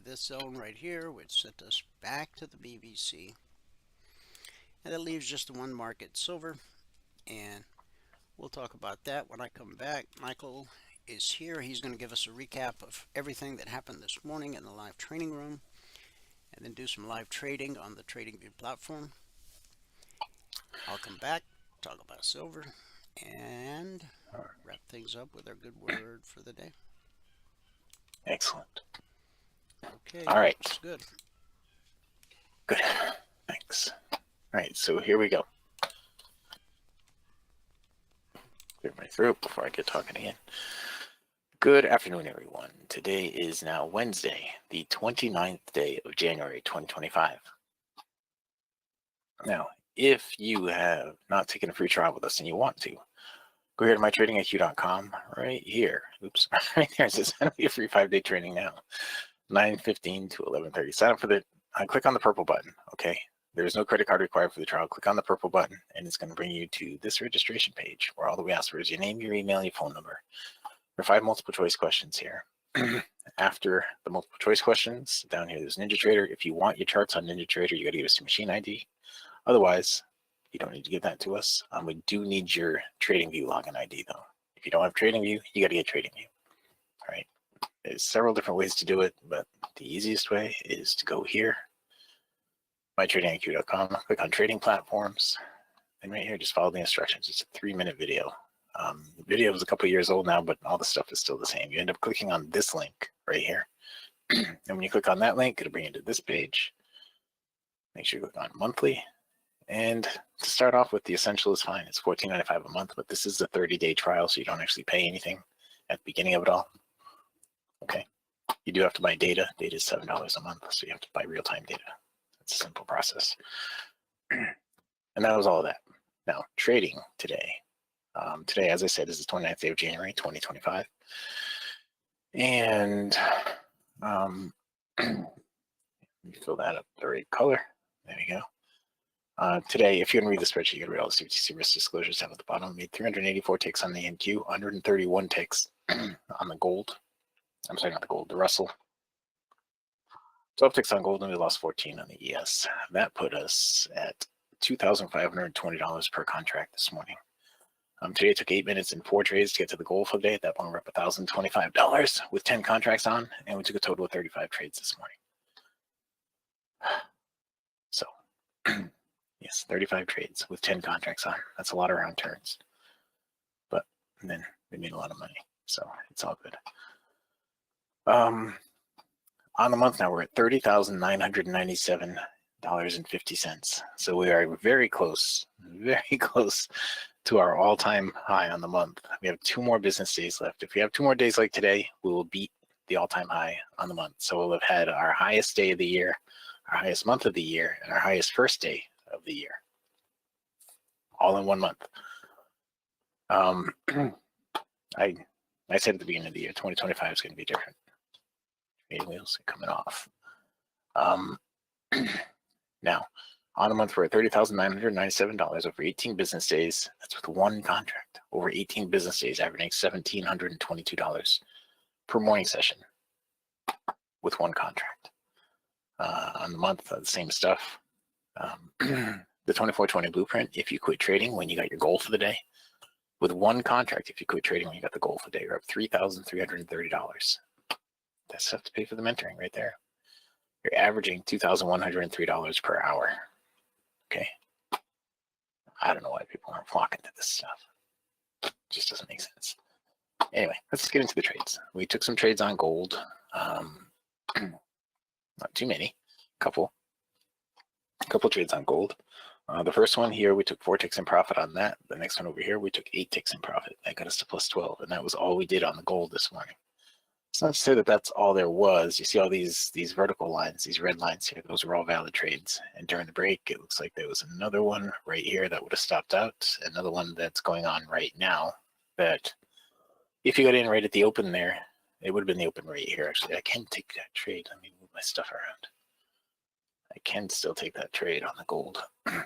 this zone right here, which sent us back to the BBC. And that leaves just one market, silver, and we'll talk about that when I come back. Michael is here. He's going to give us a recap of everything that happened this morning in the live training room, and then do some live trading on the TradingView platform. I'll come back, talk about silver, and wrap things up with our good word for the day. Excellent. Okay. All right. That's good. Good. Thanks. All right, so here we go. Clear my throat before I get talking again. Good afternoon, everyone. Today is now Wednesday, the 29th day of January, 2025. Now, if you have not taken a free trial with us and you want to, go here to mytradingiq.com right here. Oops, right there. It says send me a free 5-day training now, 9:15 to 11:30. Sign up for the, click on the purple button, okay? There's no credit card required for the trial. Click on the purple button, and it's going to bring you to this registration page where all that we ask for is your name, your email, your phone number. There are 5 multiple choice questions here. After the multiple choice questions, down here there's NinjaTrader. If you want your charts on NinjaTrader, you got to give us your machine ID. Otherwise, you don't need to give that to us. We do need your TradingView login ID though. If you don't have TradingView, you got to get TradingView. All right. There's several different ways to do it, but the easiest way is to go here, mytradingiq.com, click on trading platforms, and right here, just follow the instructions. It's a 3-minute video. The video is a couple of years old now, but all the stuff is still the same. You end up clicking on this link right here. And when you click on that link, it'll bring you to this page. Make sure you click on monthly. And to start off with, the essential is fine. It's $14.95 a month, but this is a 30-day trial, so you don't actually pay anything at the beginning of it all. Okay. You do have to buy data. Data is $7 a month, so you have to buy real-time data. It's a simple process. And that was all of that. Now, trading today. Today, as I said, is the 29th day of January, 2025. And let me fill that up the right color. There you go. Today, if you're going to read the spreadsheet, you got to read all the CBTC risk disclosures down at the bottom. Made 384 ticks on the NQ, 131 ticks on the gold. I'm sorry, not the gold, the Russell. 12 ticks on gold, and we lost 14 on the ES. That put us at $2,520 per contract this morning. Today it took 8 minutes and 4 trades to get to the goal for the day. At that point, we're up $1,025 with 10 contracts on, and we took a total of 35 trades this morning. So, yes, 35 trades with 10 contracts on. That's a lot of round turns. But then we made a lot of money, so it's all good. On the month now, we're at $30,997.50. So we are very close to our all-time high on the month. We have 2 more business days left. If we have 2 more days like today, we will beat the all-time high on the month. So we'll have had our highest day of the year, our highest month of the year, and our highest first day of the year, all in 1 month. I said at the beginning of the year, 2025 is going to be different. Trade wheels are coming off. Now, on the month, we're at $30,997 over 18 business days. That's with 1 contract. Over 18 business days, averaging $1,722 per morning session with 1 contract. on the month, the same stuff. The 24/20 blueprint, if you quit trading when you got your goal for the day, with one contract, if you quit trading when you got the goal for the day, you're up $3,330. That's enough to pay for the mentoring right there. You're averaging $2,103 per hour. Okay. I don't know why people aren't flocking to this stuff. It just doesn't make sense. Anyway, let's get into the trades. We took some trades on gold. Not too many. Couple trades on gold. The first one here, we took 4 ticks in profit on that. The next one over here, we took 8 ticks in profit. That got us to plus 12, and that was all we did on the gold this morning. It's not to say that that's all there was. You see all these vertical lines, these red lines here, those were all valid trades. And during the break, it looks like there was another one right here that would have stopped out, another one that's going on right now that if you got in right at the open there, it would have been the open right here. Actually, I can take that trade. Let me move my stuff around. I can still take that trade on the gold.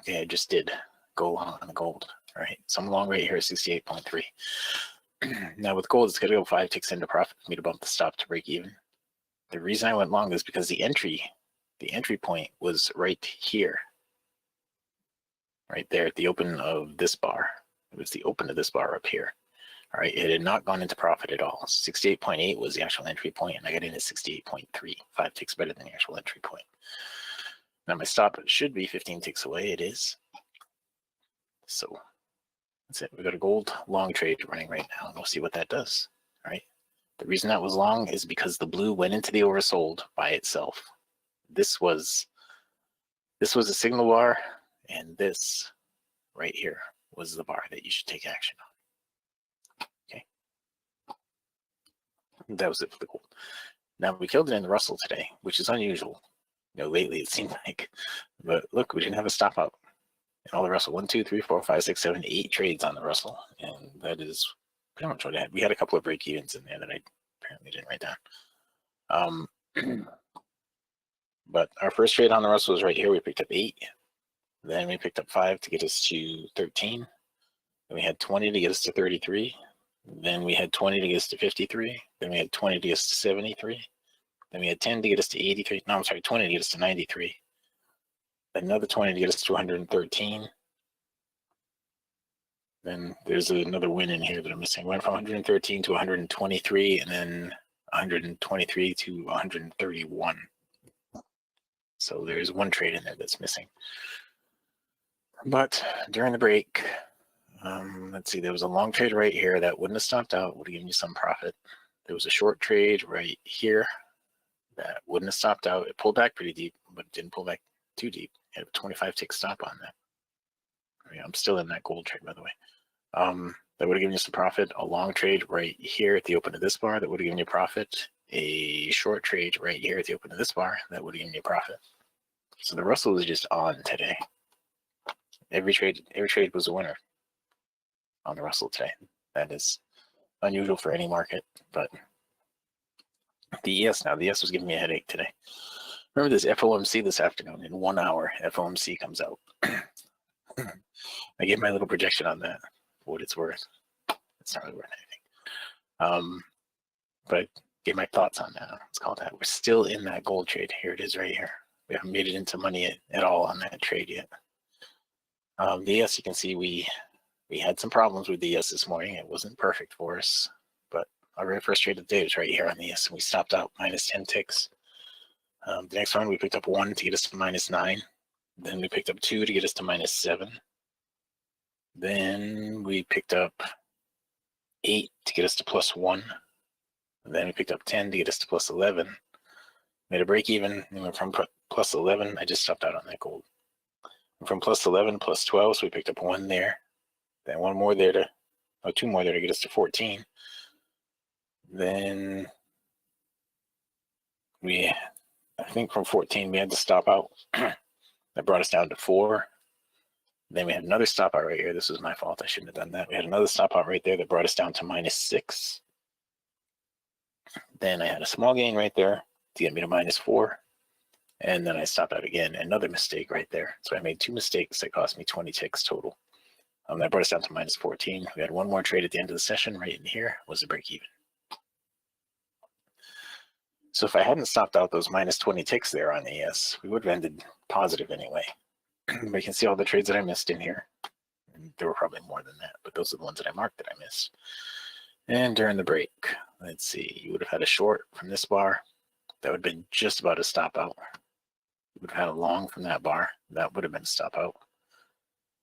Yeah, I just did go long on the gold. All right, so I'm long right here at 68.3. Now with gold, it's got to go 5 ticks into profit for me to bump the stop to break even. The reason I went long is because the entry point was right here, right there at the open of this bar. It was the open of this bar up here. All right, it had not gone into profit at all. 68.8 was the actual entry point, and I got in at 68.3, 5 ticks better than the actual entry point. Now my stop should be 15 ticks away. It is. So that's it. We got a gold long trade running right now, and we'll see what that does. All right. The reason that was long is because the blue went into the oversold by itself. This was a signal bar, and this right here was the bar that you should take action on. Okay. That was it for the gold. Now we killed it in the Russell today, which is unusual. Lately it seemed like, but look, we didn't have a stop out in all the Russell. 1, 2, 3, 4, 5, 6, 7, 8 trades on the Russell, and that is pretty much what I had. We had a couple of break evens in there that I apparently didn't write down. But our first trade on the Russell was right here. We picked up 8, then we picked up 5 to get us to 13. Then we had 20 to get us to 33. Then we had 20 to get us to 53. Then we had 20 to get us to 73. Then we had 10 to get us to 83. No, I'm sorry, 20 to get us to 93. Another 20 to get us to 113. Then there's another win in here that I'm missing. Went from 113 to 123, and then 123 to 131. So there's one trade in there that's missing. But during the break, let's see, there was a long trade right here that wouldn't have stopped out, would have given you some profit. There was a short trade right here that wouldn't have stopped out. It pulled back pretty deep, but didn't pull back too deep. It had a 25 tick stop on that. I'm still in that gold trade, by the way. That would have given you some profit. A long trade right here at the open of this bar that would have given you profit. A short trade right here at the open of this bar that would have given you profit. So the Russell is just on today. Every trade was a winner on the Russell today. That is unusual for any market, but the ES now. The ES was giving me a headache today. Remember this FOMC this afternoon. In 1 hour, FOMC comes out. I gave my little projection on that, for what it's worth. It's not really worth anything. But I gave my thoughts on that. Let's call it that. We're still in that gold trade. Here it is right here. We haven't made it into money at all on that trade yet. The ES, you can see we had some problems with the ES this morning. It wasn't perfect for us, but our very first trade of the day was right here on the ES, and we stopped out minus 10 ticks. The next one, we picked up 1 to get us to minus 9. Then we picked up 2 to get us to minus 7. Then we picked up 8 to get us to plus 1. And then we picked up 10 to get us to plus 11. Made a break even, and went from plus 11. I just stopped out on that gold. From plus 11, plus 12, so we picked up 1 there. Then 1 more there to, 2 more there to get us to 14. Then I think from 14 we had to stop out. That brought us down to 4. Then we had another stop out right here. This was my fault. I shouldn't have done that. We had another stop out right there that brought us down to minus 6. Then I had a small gain right there to get me to minus 4. And then I stopped out again. Another mistake right there. So I made 2 mistakes that cost me 20 ticks total. That brought us down to minus 14. We had 1 more trade at the end of the session. Right in here was a break even. So if I hadn't stopped out those minus 20 ticks there on ES, we would have ended positive anyway. But you can see all the trades that I missed in here. And there were probably more than that, but those are the ones that I marked that I missed. And during the break, let's see, you would have had a short from this bar. That would have been just about a stop out. You would have had a long from that bar. That would have been a stop out.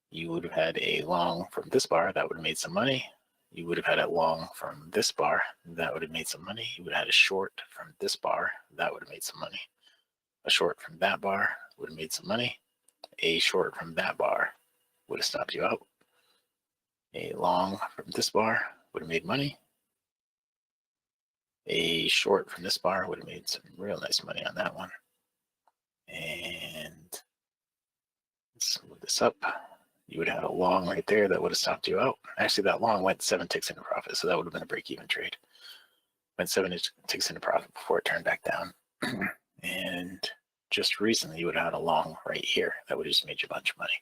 You would have had a long from this bar. That would have made some money. You would have had a long from this bar. That would have made some money. You would have had a short from this bar. That would have made some money. A short from that bar would have made some money. A short from that bar would have stopped you out. A long from this bar would have made money. A short from this bar would have made some real nice money on that one. And let's move this up. You would have had a long right there that would have stopped you out. Actually, that long went 7 ticks into profit, so that would have been a break-even trade. Went 7 ticks into profit before it turned back down. And just recently, you would have had a long right here that would have just made you a bunch of money.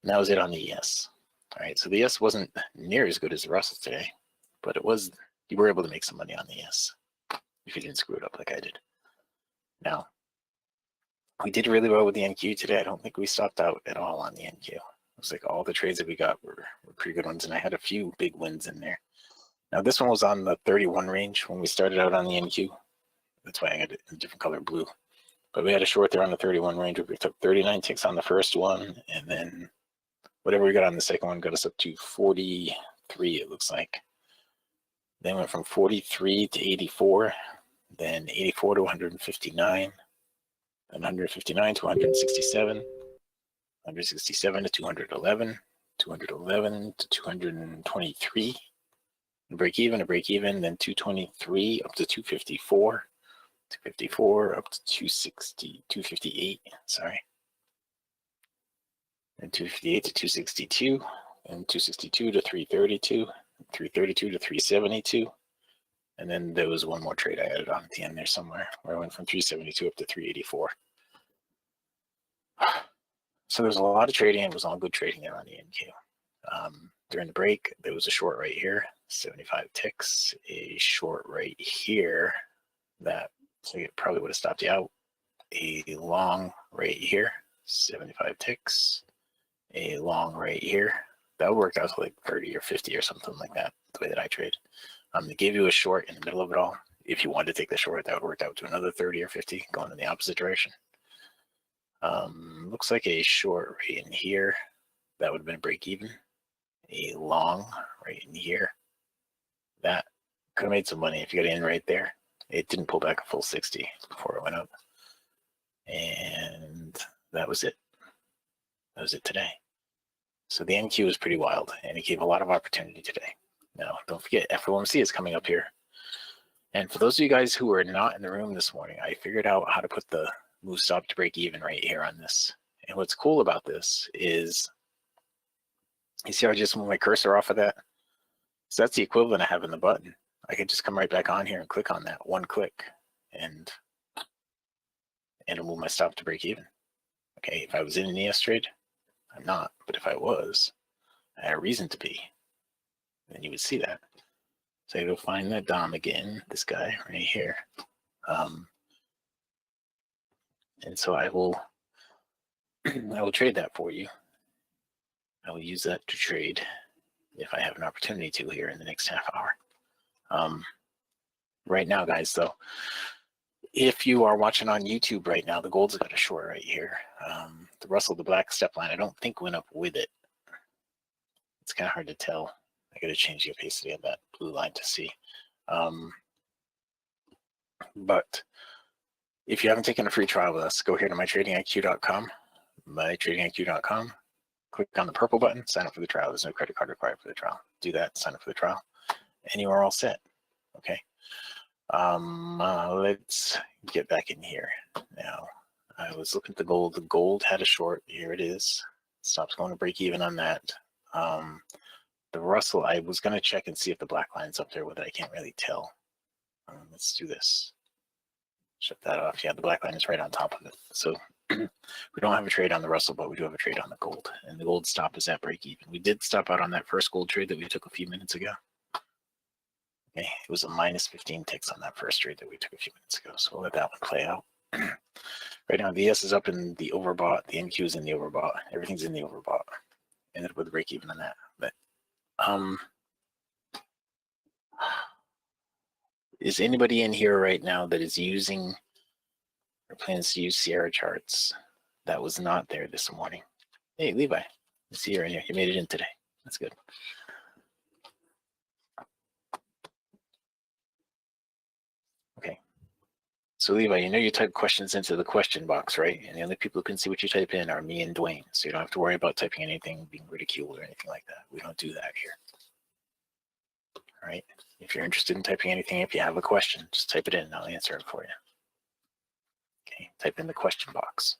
And that was it on the ES. All right, so the ES wasn't near as good as the Russell today, but it was. You were able to make some money on the ES if you didn't screw it up like I did. Now, we did really well with the NQ today. I don't think we stopped out at all on the NQ. It was like all the trades that we got were pretty good ones, and I had a few big wins in there. Now, this one was on the 31 range when we started out on the NQ. That's why I had it in a different color blue. But we had a short there on the 31 range. We took 39 ticks on the first one, and then whatever we got on the second one got us up to 43, it looks like. Then went from 43 to 84, then 84 to 159, and 159 to 167, 167 to 211, 211 to 223, a break even, then 223 up to 254, 254 up to 260, 258, sorry, and 258 to 262, and 262 to 332, 332 to 372. And then there was one more trade I added on at the end there somewhere where I went from 372 up to 384. So there's a lot of trading. It was all good trading there on the NQ. During the break, there was a short right here, 75 ticks, a short right here that so it probably would have stopped you out. A long right here, 75 ticks, a long right here. That worked out to like 30 or 50 or something like that, the way that I trade. They gave you a short in the middle of it all. If you wanted to take the short, that would work out to another 30 or 50 going in the opposite direction. Looks like a short right in here. That would have been a break even. A long right in here. That could have made some money if you got in right there. It didn't pull back a full 60 before it went up. And that was it. That was it today. So the NQ was pretty wild, and it gave a lot of opportunity today. Now, don't forget, FOMC is coming up here. And for those of you guys who are not in the room this morning, I figured out how to put the move stop to break even right here on this. And what's cool about this is, you see how I just moved my cursor off of that? So that's the equivalent of having the button. I could just come right back on here and click on that, one click, and it'll move my stop to break even. Okay, if I was in an ES trade, I'm not, but if I was, I had a reason to be, then you would see that. So I go find that Dom again, this guy right here. And so I will trade that for you. I will use that to trade if I have an opportunity to here in the next half hour. Right now, guys, though, if you are watching on YouTube right now, the gold's got a short right here. The Russell, the black step line, I don't think went up with it. It's kind of hard to tell. I got to change the opacity of that blue line to see. But if you haven't taken a free trial with us, go here to mytradingiq.com, mytradingiq.com, click on the purple button, sign up for the trial. There's no credit card required for the trial. Do that, sign up for the trial, and you are all set. Okay. Let's get back in here now. I was looking at the gold. The gold had a short. Here it is. Stops going to break even on that. The Russell, I was going to check and see if the black line's up there with it. I can't really tell. Let's do this. Shut that off. Yeah, the black line is right on top of it. So we don't have a trade on the Russell, but we do have a trade on the gold. And the gold stop is at break even. We did stop out on that first gold trade that we took a few minutes ago. Okay, it was a minus 15 ticks on that first trade that we took a few minutes ago. So we'll let that one play out. Right now, the ES is up in the overbought. The NQ is in the overbought. Everything's in the overbought. Ended with a break even on that. But is anybody in here right now that is using or plans to use Sierra charts? That was not there this morning. Hey, Levi, I see you right here. You made it in today. That's good. Okay. So Levi, you know you type questions into the question box, right? And the only people who can see what you type in are me and Dwayne. So you don't have to worry about typing anything, being ridiculed or anything like that. We don't do that here. All right. If you're interested in typing anything, if you have a question, just type it in and I'll answer it for you. Okay, type in the question box.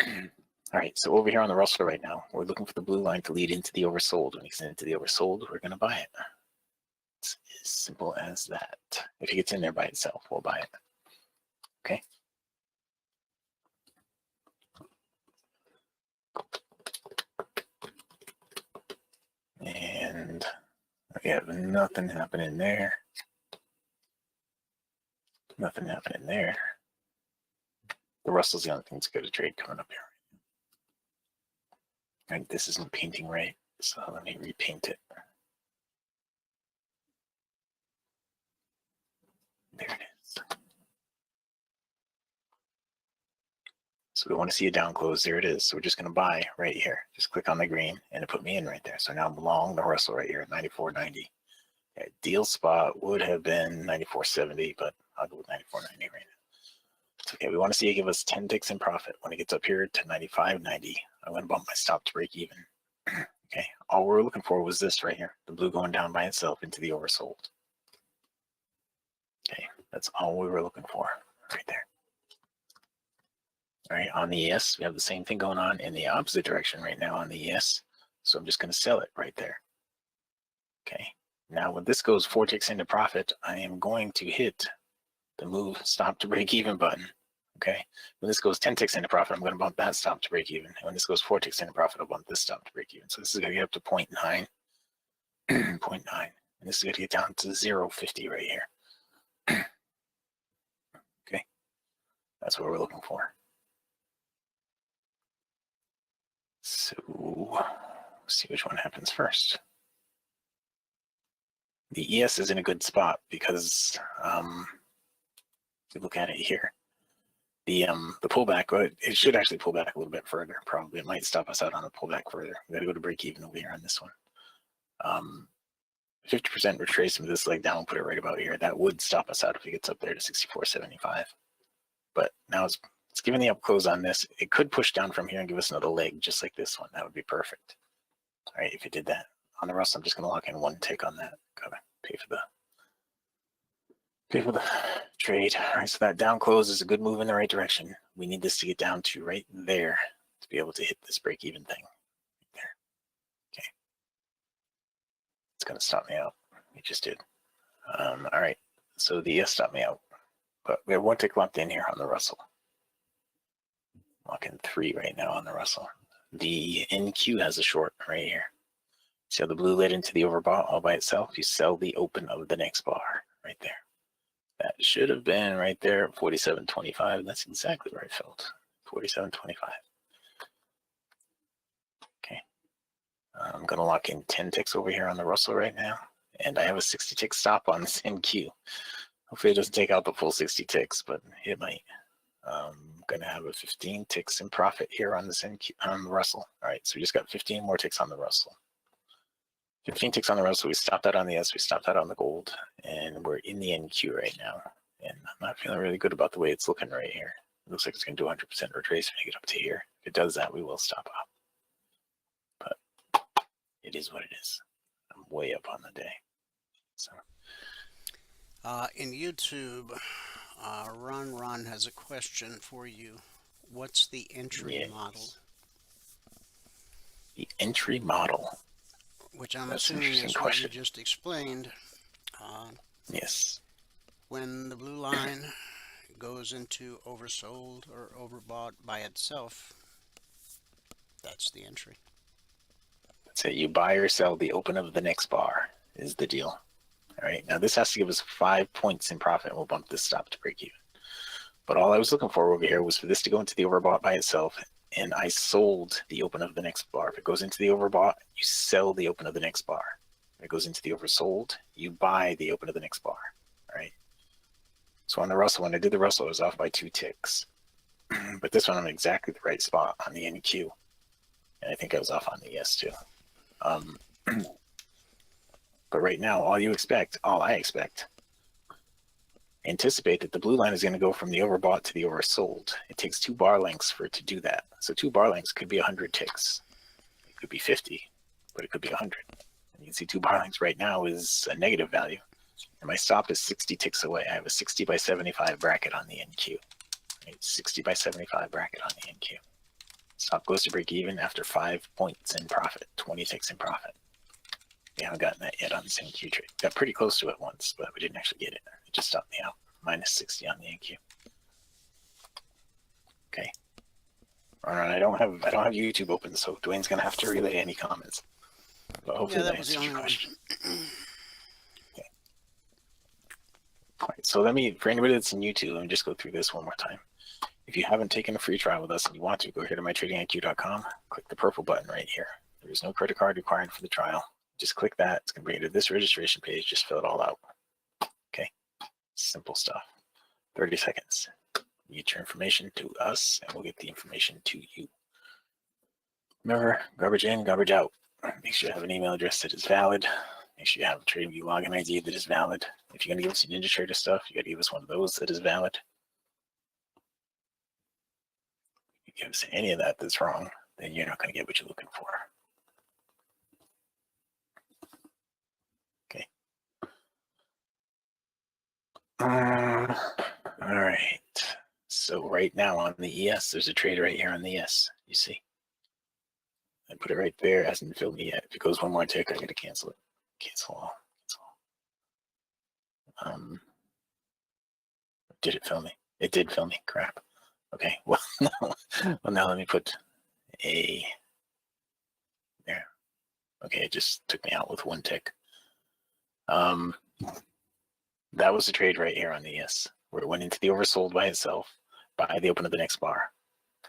All right, so over here on the Russell right now, we're looking for the blue line to lead into the oversold. When it gets into the oversold, we're going to buy it. It's as simple as that. If it gets in there by itself, we'll buy it. Okay. And we have nothing happening there. Nothing happening there. The Russell's the only thing that's good to trade coming up here. And this isn't painting right, so let me repaint it. There it is. So we want to see a down close. There it is. So we're just going to buy right here. Just click on the green and it put me in right there. So now I'm long the Russell right here at 94.90. Yeah, deal spot would have been 94.70, but I'll go with 94.90 right now. It's okay. We want to see it give us 10 ticks in profit. When it gets up here to 95.90, I'm going to bump my stop to break even. Okay. All we're looking for was this right here, the blue going down by itself into the oversold. Okay. That's all we were looking for right there. All right. On the ES, we have the same thing going on in the opposite direction right now on the ES. So I'm just going to sell it right there. Okay. Now, when this goes 4 ticks into profit, I am going to hit the move stop to break even button. Okay. When this goes 10 ticks into profit, I'm going to bump that stop to break even. And when this goes 4 ticks into profit, I'll bump this stop to break even. So this is going to get up to 0.9, 0.9. And this is going to get down to 0.50 right here. Okay. That's what we're looking for. So let's see which one happens first. The ES is in a good spot because if you look at it here, the pullback, it should actually pull back a little bit further. Probably it might stop us out on a pullback further. We got to go to break even over here on this one. 50% retracement of this leg down, put it right about here. That would stop us out if it gets up there to 64.75. But now it's giving the up close on this. It could push down from here and give us another leg just like this one. That would be perfect. All right, if it did that. On the Russell, I'm just going to lock in 1 tick on that. Gotta pay for the trade. All right, so that down close is a good move in the right direction. We need this to get down to right there to be able to hit this break even thing. Right there. Okay. It's going to stop me out. It just did. All right, so the ES stopped me out. But we have 1 tick locked in here on the Russell. Lock in 3 right now on the Russell. The NQ has a short right here. See how the blue led into the overbought all by itself? You sell the open of the next bar right there. That should have been right there at 47.25. That's exactly where I felt. 47.25. Okay. I'm going to lock in 10 ticks over here on the Russell right now. And I have a 60 tick stop on this NQ. Hopefully it doesn't take out the full 60 ticks, but it might. I'm going to have a 15 ticks in profit here on this NQ, on the Russell. All right, so we just got 15 more ticks on the Russell. 15 ticks on the Russell. We stopped that on the S. We stopped that on the gold. And we're in the NQ right now. And I'm not feeling really good about the way it's looking right here. It looks like it's going to do 100% retrace when you get up to here. If it does that, we will stop up. But it is what it is. I'm way up on the day. So. In YouTube, Ron has a question for you. What's the entry model? The entry model. Which I'm assuming is what you just explained. Yes. When the blue line goes into oversold or overbought by itself, that's the entry. That's it. You buy or sell the open of the next bar is the deal. All right, now this has to give us 5 points in profit, and we'll bump this stop to break even. But all I was looking for over here was for this to go into the overbought by itself, and I sold the open of the next bar. If it goes into the overbought, you sell the open of the next bar. If it goes into the oversold, you buy the open of the next bar. All right. So on the Russell, when I did the Russell, I was off by 2 ticks. But this one, I'm in exactly the right spot on the NQ. And I think I was off on the ES too. But right now, all I expect, anticipate that the blue line is going to go from the overbought to the oversold. It takes 2 bar lengths for it to do that. So 2 bar lengths could be 100 ticks. It could be 50, but it could be 100. And you can see 2 bar lengths right now is a negative value. And my stop is 60 ticks away. I have a 60 by 75 bracket on the NQ. Right? 60 by 75 bracket on the NQ. Stop goes to break even after 5 points in profit, 20 ticks in profit. We haven't gotten that yet on this NQ trade. Got pretty close to it once, but we didn't actually get it. It just stopped me out. Minus 60 on the NQ. Okay. All right, I don't have YouTube open, so Dwayne's gonna have to relay any comments. But hopefully that answers your question. Okay. All right, so for anybody that's in YouTube, let me just go through this one more time. If you haven't taken a free trial with us and you want to, go here to mytradingiq.com, click the purple button right here. There is no credit card required for the trial. Just click that. It's going to bring you to this registration page. Just fill it all out. Okay. Simple stuff. 30 seconds. You get your information to us, and we'll get the information to you. Remember, garbage in, garbage out. Make sure you have an email address that is valid. Make sure you have a TradingView login ID that is valid. If you're going to give us your NinjaTrader stuff, you got to give us one of those that is valid. If you give us any of that that's wrong, then you're not going to get what you're looking for. Okay. All right. So right now on the ES, there's a trade right here on the ES. You see? I put it right there. It hasn't filled me yet. If it goes one more tick, I got to cancel it. Cancel all. Did it fill me? It did fill me. Crap. Okay. Well, now let me put a there. Okay, it just took me out with 1 tick. That was the trade right here on the ES, where it went into the oversold by itself by the open of the next bar.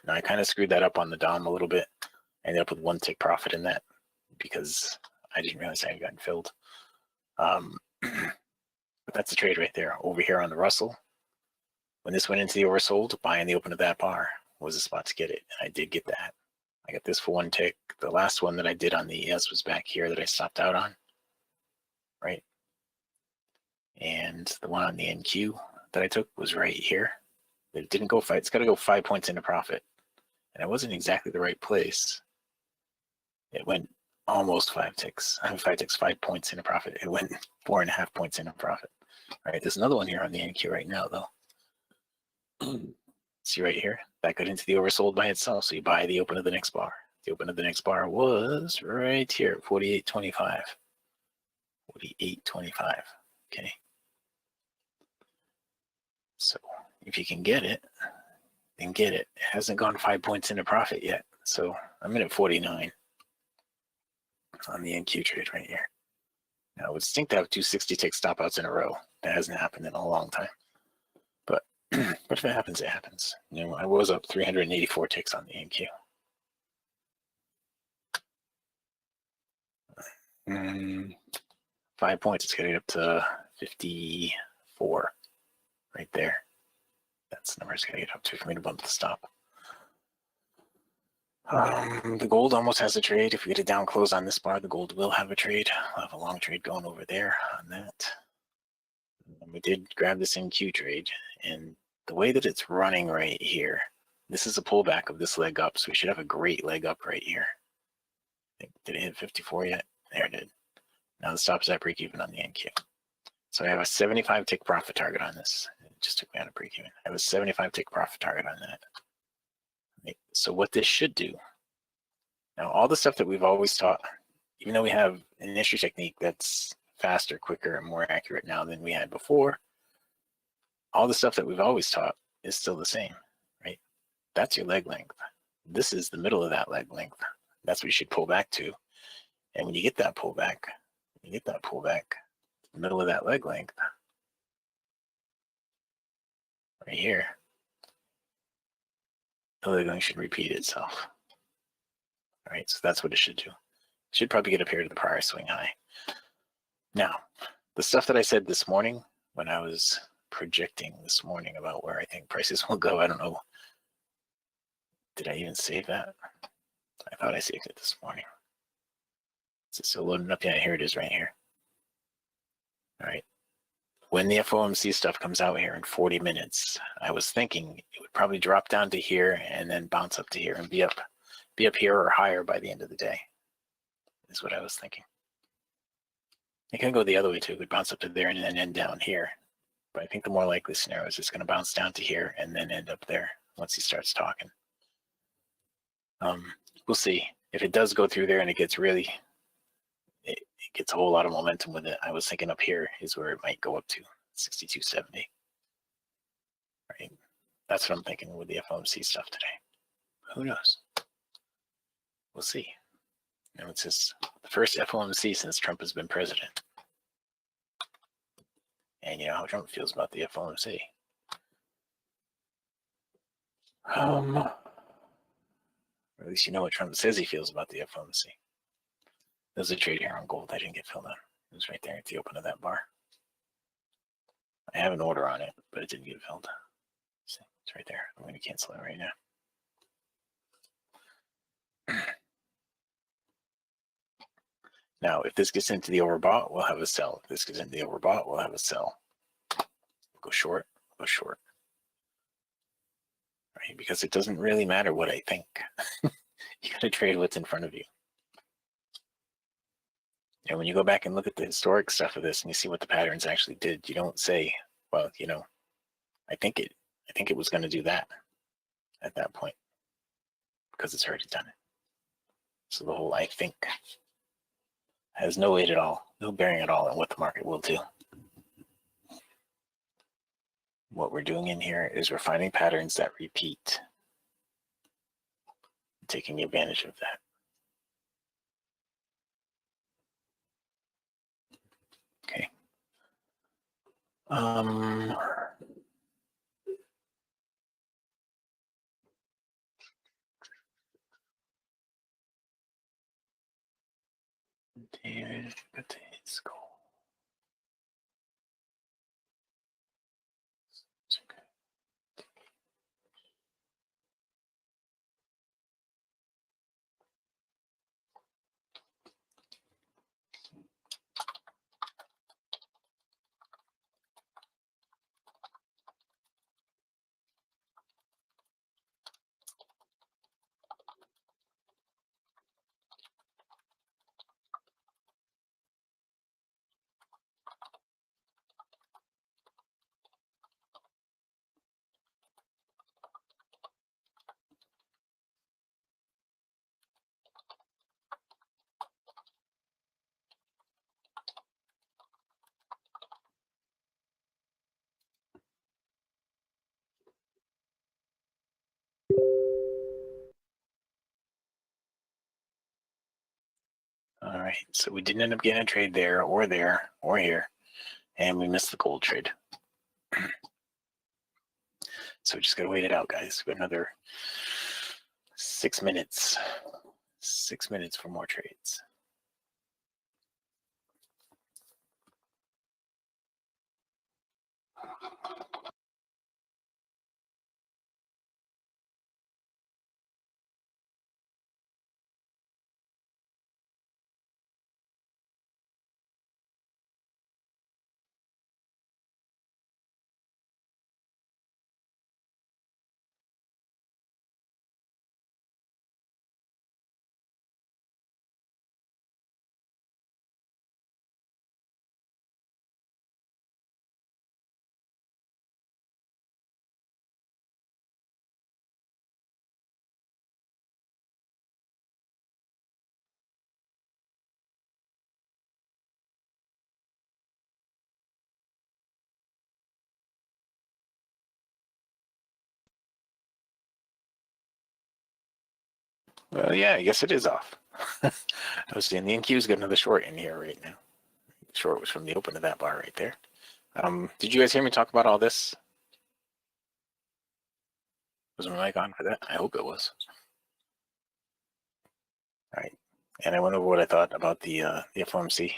Now I kind of screwed that up on the DOM a little bit. I ended up with 1 tick profit in that because I didn't realize I had gotten filled. But that's the trade right there. Over here on the Russell, when this went into the oversold, buying the open of that bar was the spot to get it. And I did get that. I got this for 1 tick. The last one that I did on the ES was back here that I stopped out on. Right? And the one on the NQ that I took was right here. It didn't go it's got to go 5 points into profit. And it wasn't exactly the right place. It went almost 5 ticks. 5 points into profit. It went 4.5 points into profit. All right, there's another one here on the NQ right now, though. See right here? That got into the oversold by itself, so you buy the open of the next bar. The open of the next bar was right here, 48.25. 48.25. Okay. So if you can get it, then get it. It hasn't gone 5 points into profit yet. So I'm in at 49 on the NQ trade right here. Now I would think to have 260 tick stop outs in a row. That hasn't happened in a long time. But if it happens, it happens. You know, I was up 384 ticks on the NQ. 5 points, it's getting up to 54 right there. That's the number it's going to get up to for me to bump the stop. The gold almost has a trade. If we get a down close on this bar, the gold will have a trade. I'll have a long trade going over there on that. And we did grab this NQ trade, and the way that it's running right here, this is a pullback of this leg up, so we should have a great leg up right here. Did it hit 54 yet? There it did. Now the stop is at break even on the NQ. So I have a 75 tick profit target on this. It just took me out of break even. I have a 75 tick profit target on that. So what this should do, now all the stuff that we've always taught, even though we have an entry technique that's faster, quicker, and more accurate now than we had before, all the stuff that we've always taught is still the same, right? That's your leg length. This is the middle of that leg length. That's what you should pull back to. And when you get that pullback, middle of that leg length, right here, the leg length should repeat itself. All right, so that's what it should do. It should probably get up here to the prior swing high. Now, the stuff that I said this morning when I was projecting this morning about where I think prices will go, I don't know. Did I even save that? I thought I saved it this morning. Is it still loading up? Yeah, here it is right here. All right. When the FOMC stuff comes out here in 40 minutes, I was thinking it would probably drop down to here and then bounce up to here and be up here or higher by the end of the day, is what I was thinking. It can go the other way too. It would bounce up to there and then end down here. But I think the more likely scenario is it's going to bounce down to here and then end up there once he starts talking. We'll see. If it does go through there and it gets really, it gets a whole lot of momentum with it, I was thinking up here is where it might go up to 62.70. Right? That's what I'm thinking with the FOMC stuff today. Who knows? We'll see. You know, it's the first FOMC since Trump has been president. And you know how Trump feels about the FOMC. Or at least you know what Trump says he feels about the FOMC. There's a trade here on gold I didn't get filled on. It was right there at the open of that bar. I have an order on it, but it didn't get filled. See, it's right there. I'm going to cancel it right now. Now, if this gets into the overbought, we'll have a sell. If this gets into the overbought, we'll have a sell. We'll go short, we'll go short. Right? Because it doesn't really matter what I think. You got to trade what's in front of you. And when you go back and look at the historic stuff of this and you see what the patterns actually did, you don't say, well, you know, I think it was going to do that at that point because it's already done it. So the whole I think has no weight at all, no bearing at all on what the market will do. What we're doing in here is we're finding patterns that repeat, taking advantage of that. Okay. David, let's go. Okay. All right, so we didn't end up getting a trade there or here, and we missed the gold trade. So we just gotta wait it out, guys. We got another 6 minutes. 6 minutes for more trades. Well, yeah, I guess it is off. I was seeing the NQ's got another short in here right now. short was from the open of that bar right there. Did you guys hear me talk about all this? Was my mic on for that? I hope it was. All right. And I went over what I thought about the FOMC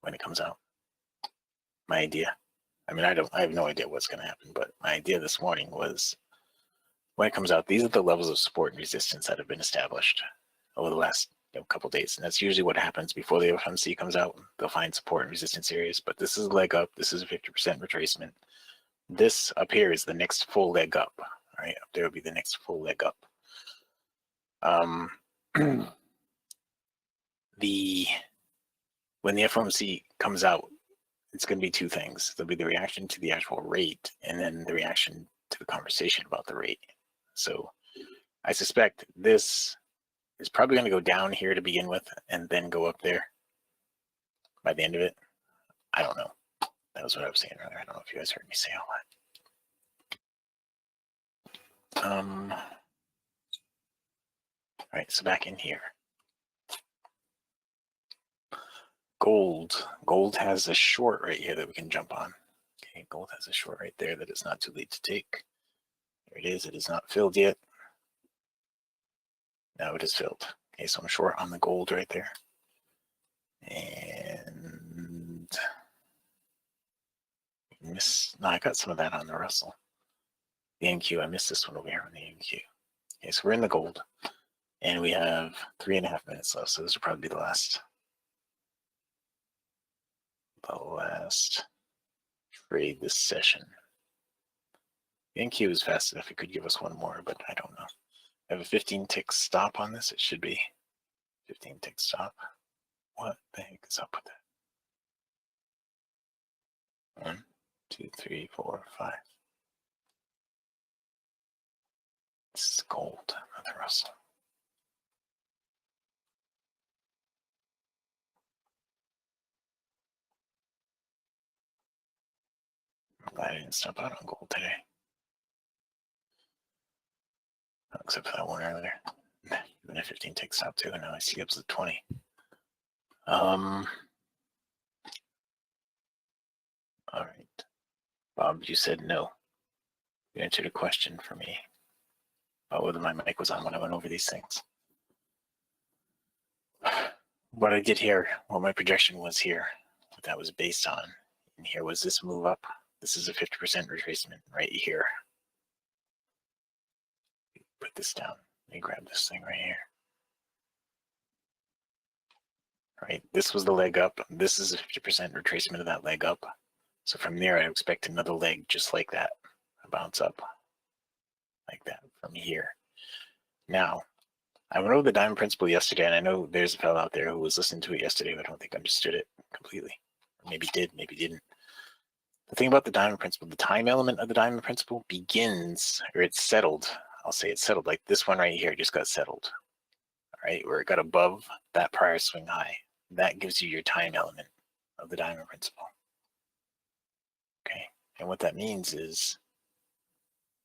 when it comes out. My idea. I mean, I have no idea what's going to happen, but my idea this morning was when it comes out, these are the levels of support and resistance that have been established over the last couple of days. And that's usually what happens before the FOMC comes out. They'll find support and resistance areas, but this is a leg up. This is a 50% retracement. This up here is the next full leg up. All right, up there will be the next full leg up. When the FOMC comes out, it's going to be two things. There'll be the reaction to the actual rate, and then the reaction to the conversation about the rate. So I suspect this is probably going to go down here to begin with, and then go up there by the end of it. I don't know. That was what I was saying earlier. I don't know if you guys heard me say all that. All right, so back in here. Gold has a short right here that we can jump on. Okay, gold has a short right there that is not too late to take. There it is. It is not filled yet. Now it is filled. Okay, so I'm short on the gold right there. And I got some of that on the Russell. The NQ, I missed this one over here on the NQ. Okay, so we're in the gold. And we have 3.5 minutes left, so this will probably be the last trade this session. The NQ is fast enough. It could give us one more, but I don't know. I have a 15 tick stop on this. It should be 15 tick stop. What the heck is up with that? 1, 2, 3, 4, 5. This is gold, not the Russell. I'm glad I didn't stop out on gold today. Except for that one earlier. Even a 15 tick stop too, and now I see up to 20. All right. Bob, you said no. You answered a question for me about whether my mic was on when I went over these things. What I did here, what my projection was here, what that was based on, and here was this move up. This is a 50% retracement right here. Put this down. Let me grab this thing right here. All right, this was the leg up. This is a 50% retracement of that leg up. So from there, I expect another leg just like that, a bounce up like that from here. Now, I went over the diamond principle yesterday, and I know there's a fellow out there who was listening to it yesterday, but I don't think understood it completely. Or maybe did, maybe didn't. The thing about the diamond principle, the time element of the diamond principle begins, or it's settled. I'll say it's settled, like this one right here just got settled. All right, where it got above that prior swing high. That gives you your time element of the diamond principle. Okay, and what that means is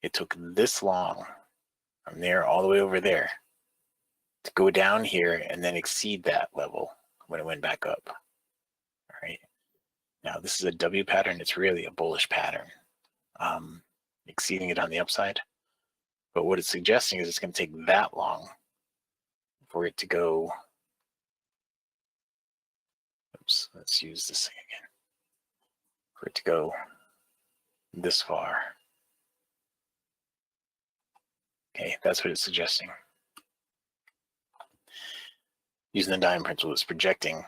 it took this long from there all the way over there to go down here and then exceed that level when it went back up. All right. Now this is a W pattern. It's really a bullish pattern, exceeding it on the upside. But what it's suggesting is it's going to take that long for it to go. Oops, let's use this thing again. For it to go this far. Okay, that's what it's suggesting. Using the diamond principle, it's projecting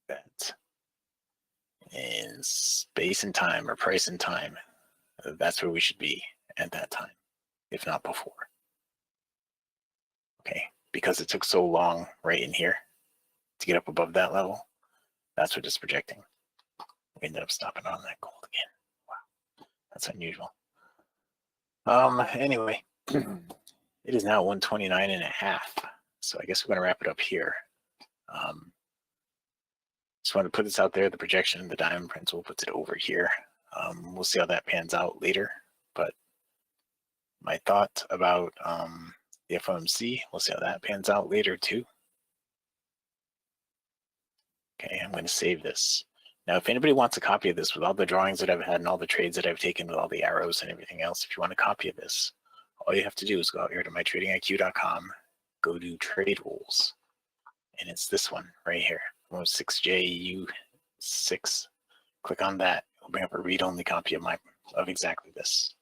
that in space and time, or price and time, that's where we should be at that time, if not before. Okay, because it took so long right in here to get up above that level, that's what it's projecting. We ended up stopping on that gold again. Wow, that's unusual. Anyway, it is now 129.5. So I guess we're going to wrap it up here. Just wanted to put this out there. The projection, the diamond principle puts it over here. We'll see how that pans out later. But my thought about the FOMC, we'll see how that pans out later too. Okay, I'm going to save this. Now, if anybody wants a copy of this with all the drawings that I've had and all the trades that I've taken with all the arrows and everything else, if you want a copy of this, all you have to do is go out here to mytradingiq.com, go to trade rules, and it's this one right here, 6JU6. Click on that. It'll bring up a read-only copy of exactly this.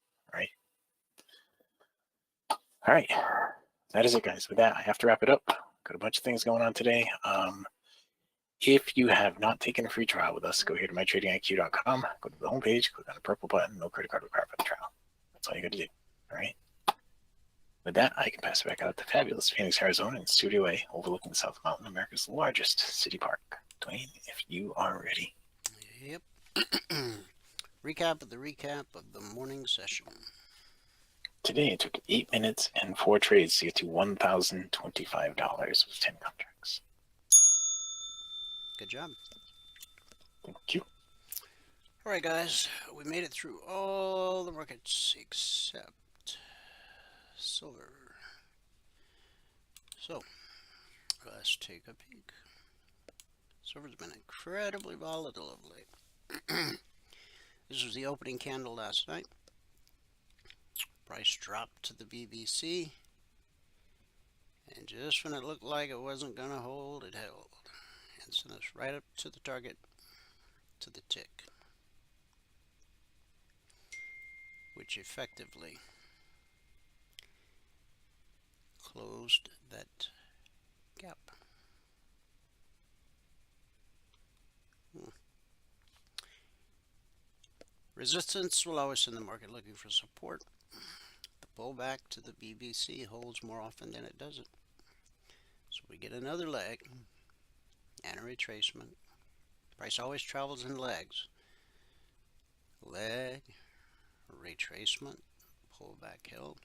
All right, that is it, guys. With that, I have to wrap it up. Got a bunch of things going on today. If you have not taken a free trial with us, go here to mytradingiq.com, go to the homepage, click on the purple button, no credit card required for the trial. That's all you got to do. All right. With that, I can pass it back out to fabulous Phoenix, Arizona in Studio A, overlooking the South Mountain, America's largest city park. Dwayne, if you are ready. Yep. Recap of the morning session. Today, it took 8 minutes and 4 trades to get to $1,025 with 10 contracts. Good job. Thank you. All right, guys, we made it through all the markets except silver. So let's take a peek. Silver's been incredibly volatile of late. This was the opening candle last night. Price dropped to the BBC, and just when it looked like it wasn't going to hold, it held and sent us right up to the target, to the tick, which effectively closed that gap. Resistance will always send the market looking for support. The pullback to the BBC holds more often than it doesn't. So we get another leg and a retracement. Price always travels in legs. Leg, retracement, pullback held.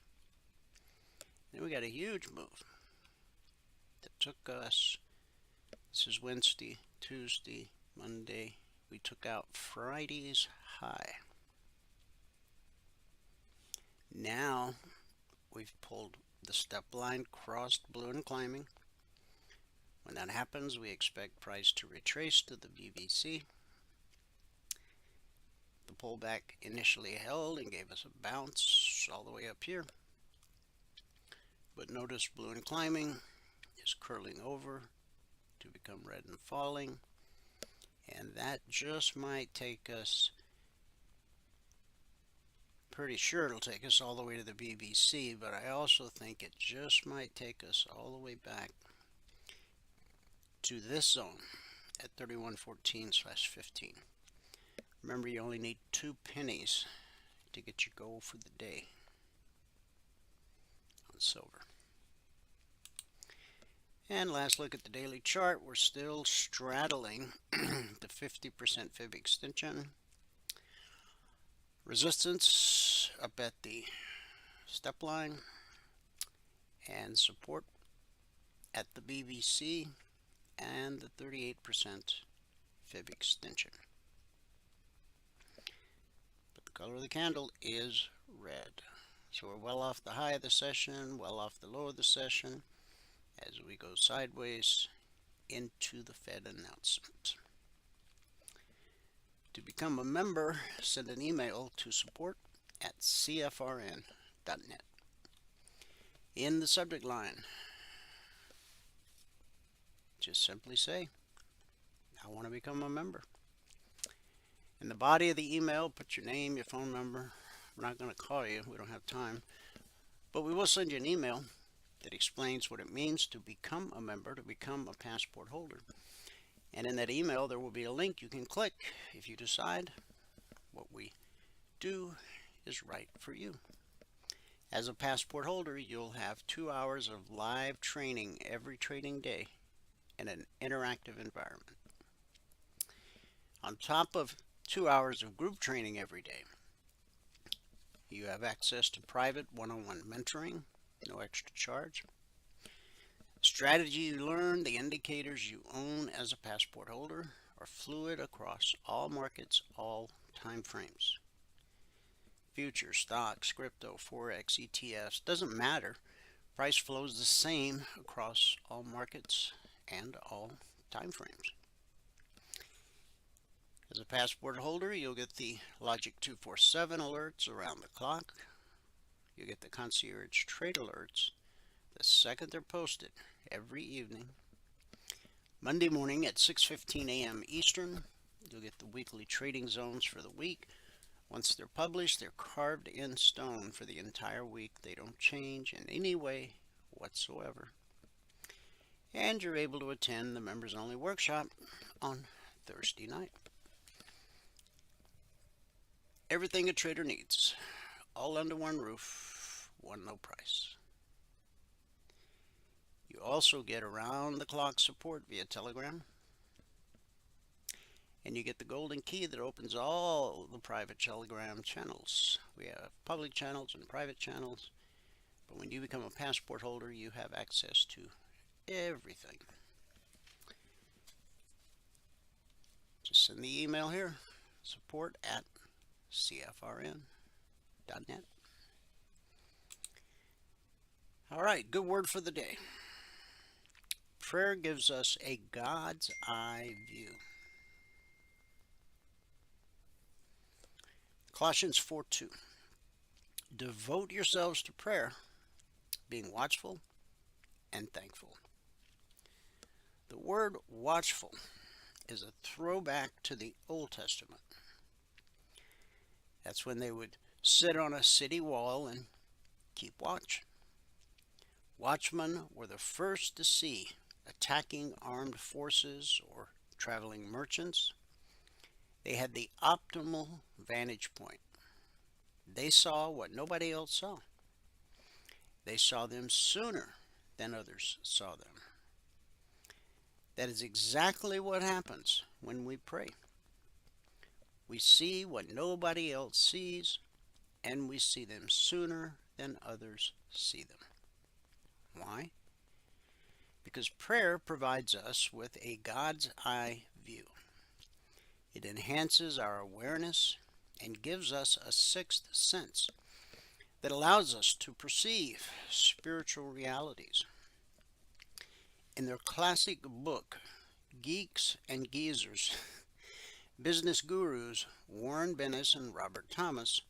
Then we got a huge move that took us, this is Wednesday, Tuesday, Monday. We took out Friday's high. Now we've pulled the step line, crossed blue and climbing. When that happens, we expect price to retrace to the BBC. The pullback initially held and gave us a bounce all the way up here. But notice blue and climbing is curling over to become red and falling. And that just might take us, pretty sure it'll take us all the way to the BBC, but I also think it just might take us all the way back to this zone at 31.14/15. Remember, you only need 2 pennies to get your goal for the day on silver. And last look at the daily chart, we're still straddling the 50% fib extension. Resistance up at the step line and support at the BBC and the 38% fib extension. But the color of the candle is red. So we're well off the high of the session, well off the low of the session, as we go sideways into the Fed announcement. To become a member, send an email to support@cfrn.net. In the subject line, just simply say, I want to become a member. In the body of the email, put your name, your phone number. We're not going to call you, we don't have time, but we will send you an email that explains what it means to become a member, to become a passport holder. And in that email, there will be a link you can click if you decide what we do is right for you. As a passport holder, you'll have 2 hours of live training every trading day in an interactive environment. On top of 2 hours of group training every day, you have access to private one-on-one mentoring, no extra charge. Strategy you learn, the indicators you own as a passport holder are fluid across all markets, all time frames. Futures, stocks, crypto, Forex, ETFs, doesn't matter. Price flows the same across all markets and all time frames. As a passport holder, you'll get the Logic 247 alerts around the clock. You get the concierge trade alerts the second they're posted every evening. Monday morning at 6:15 a.m. Eastern, you'll get the weekly trading zones for the week. Once they're published, they're carved in stone for the entire week. They don't change in any way whatsoever. And you're able to attend the members-only workshop on Thursday night. Everything a trader needs, all under one roof, one low price. You also get around-the-clock support via Telegram. And you get the golden key that opens all the private Telegram channels. We have public channels and private channels. But when you become a passport holder, you have access to everything. Just send the email here, support@cfrn.net. All right, good word for the day. Prayer gives us a God's eye view. Colossians 4:2. Devote yourselves to prayer, being watchful and thankful. The word watchful is a throwback to the Old Testament. That's when they would sit on a city wall and keep watch. Watchmen were the first to see attacking armed forces or traveling merchants. They had the optimal vantage point. They saw what nobody else saw. They saw them sooner than others saw them. That is exactly what happens when we pray. We see what nobody else sees, and we see them sooner than others see them. Why? Because prayer provides us with a God's eye view. It enhances our awareness and gives us a sixth sense that allows us to perceive spiritual realities. In their classic book, Geeks and Geezers, business gurus Warren Bennis and Robert Thomas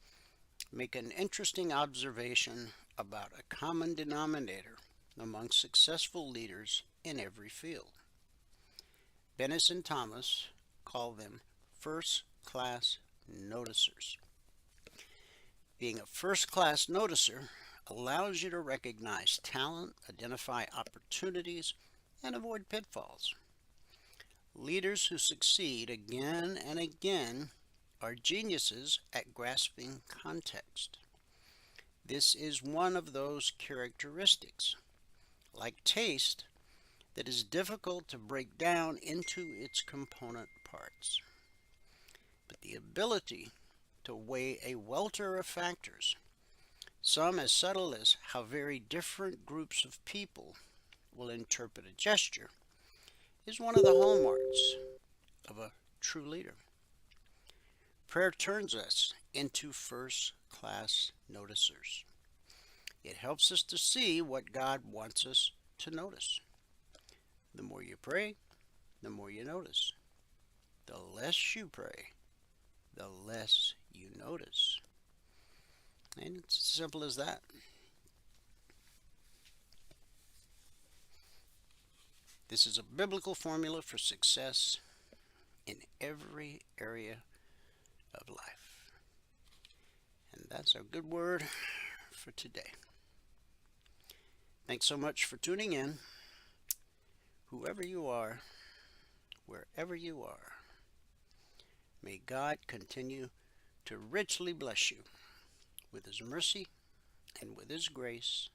make an interesting observation about a common denominator among successful leaders in every field. Bennis and Thomas call them first-class noticers. Being a first-class noticer allows you to recognize talent, identify opportunities, and avoid pitfalls. Leaders who succeed again and again are geniuses at grasping context. This is one of those characteristics, like taste, that is difficult to break down into its component parts. But the ability to weigh a welter of factors, some as subtle as how very different groups of people will interpret a gesture, is one of the hallmarks of a true leader. Prayer turns us into first-class noticers. It helps us to see what God wants us to notice. The more you pray, the more you notice. The less you pray, the less you notice. And it's as simple as that. This is a biblical formula for success in every area of life. And that's our good word for today. Thanks so much for tuning in. Whoever you are, wherever you are, may God continue to richly bless you with His mercy and with His grace.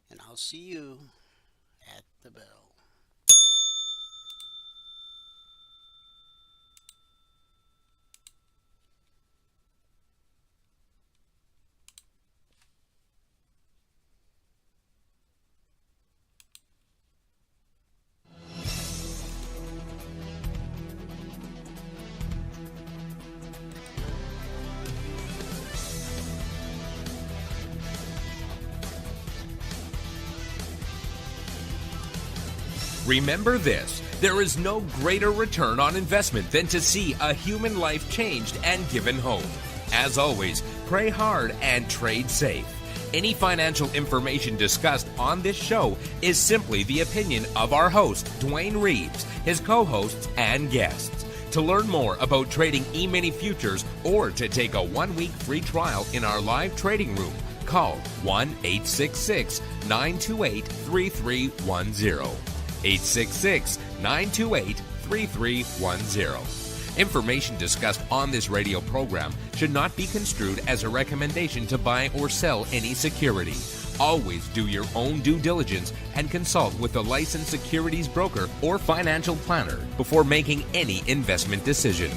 And I'll see you at the bell. Remember this, There is no greater return on investment than to see a human life changed and given hope. As always, pray hard and trade safe. Any financial information discussed on this show is simply the opinion of our host, Dwayne Reeves, his co-hosts, and guests. To learn more about trading E-mini futures or to take a 1-week free trial in our live trading room, call 1-866-928-3310. 866-928-3310. Information discussed on this radio program should not be construed as a recommendation to buy or sell any security. Always do your own due diligence and consult with a licensed securities broker or financial planner before making any investment decision.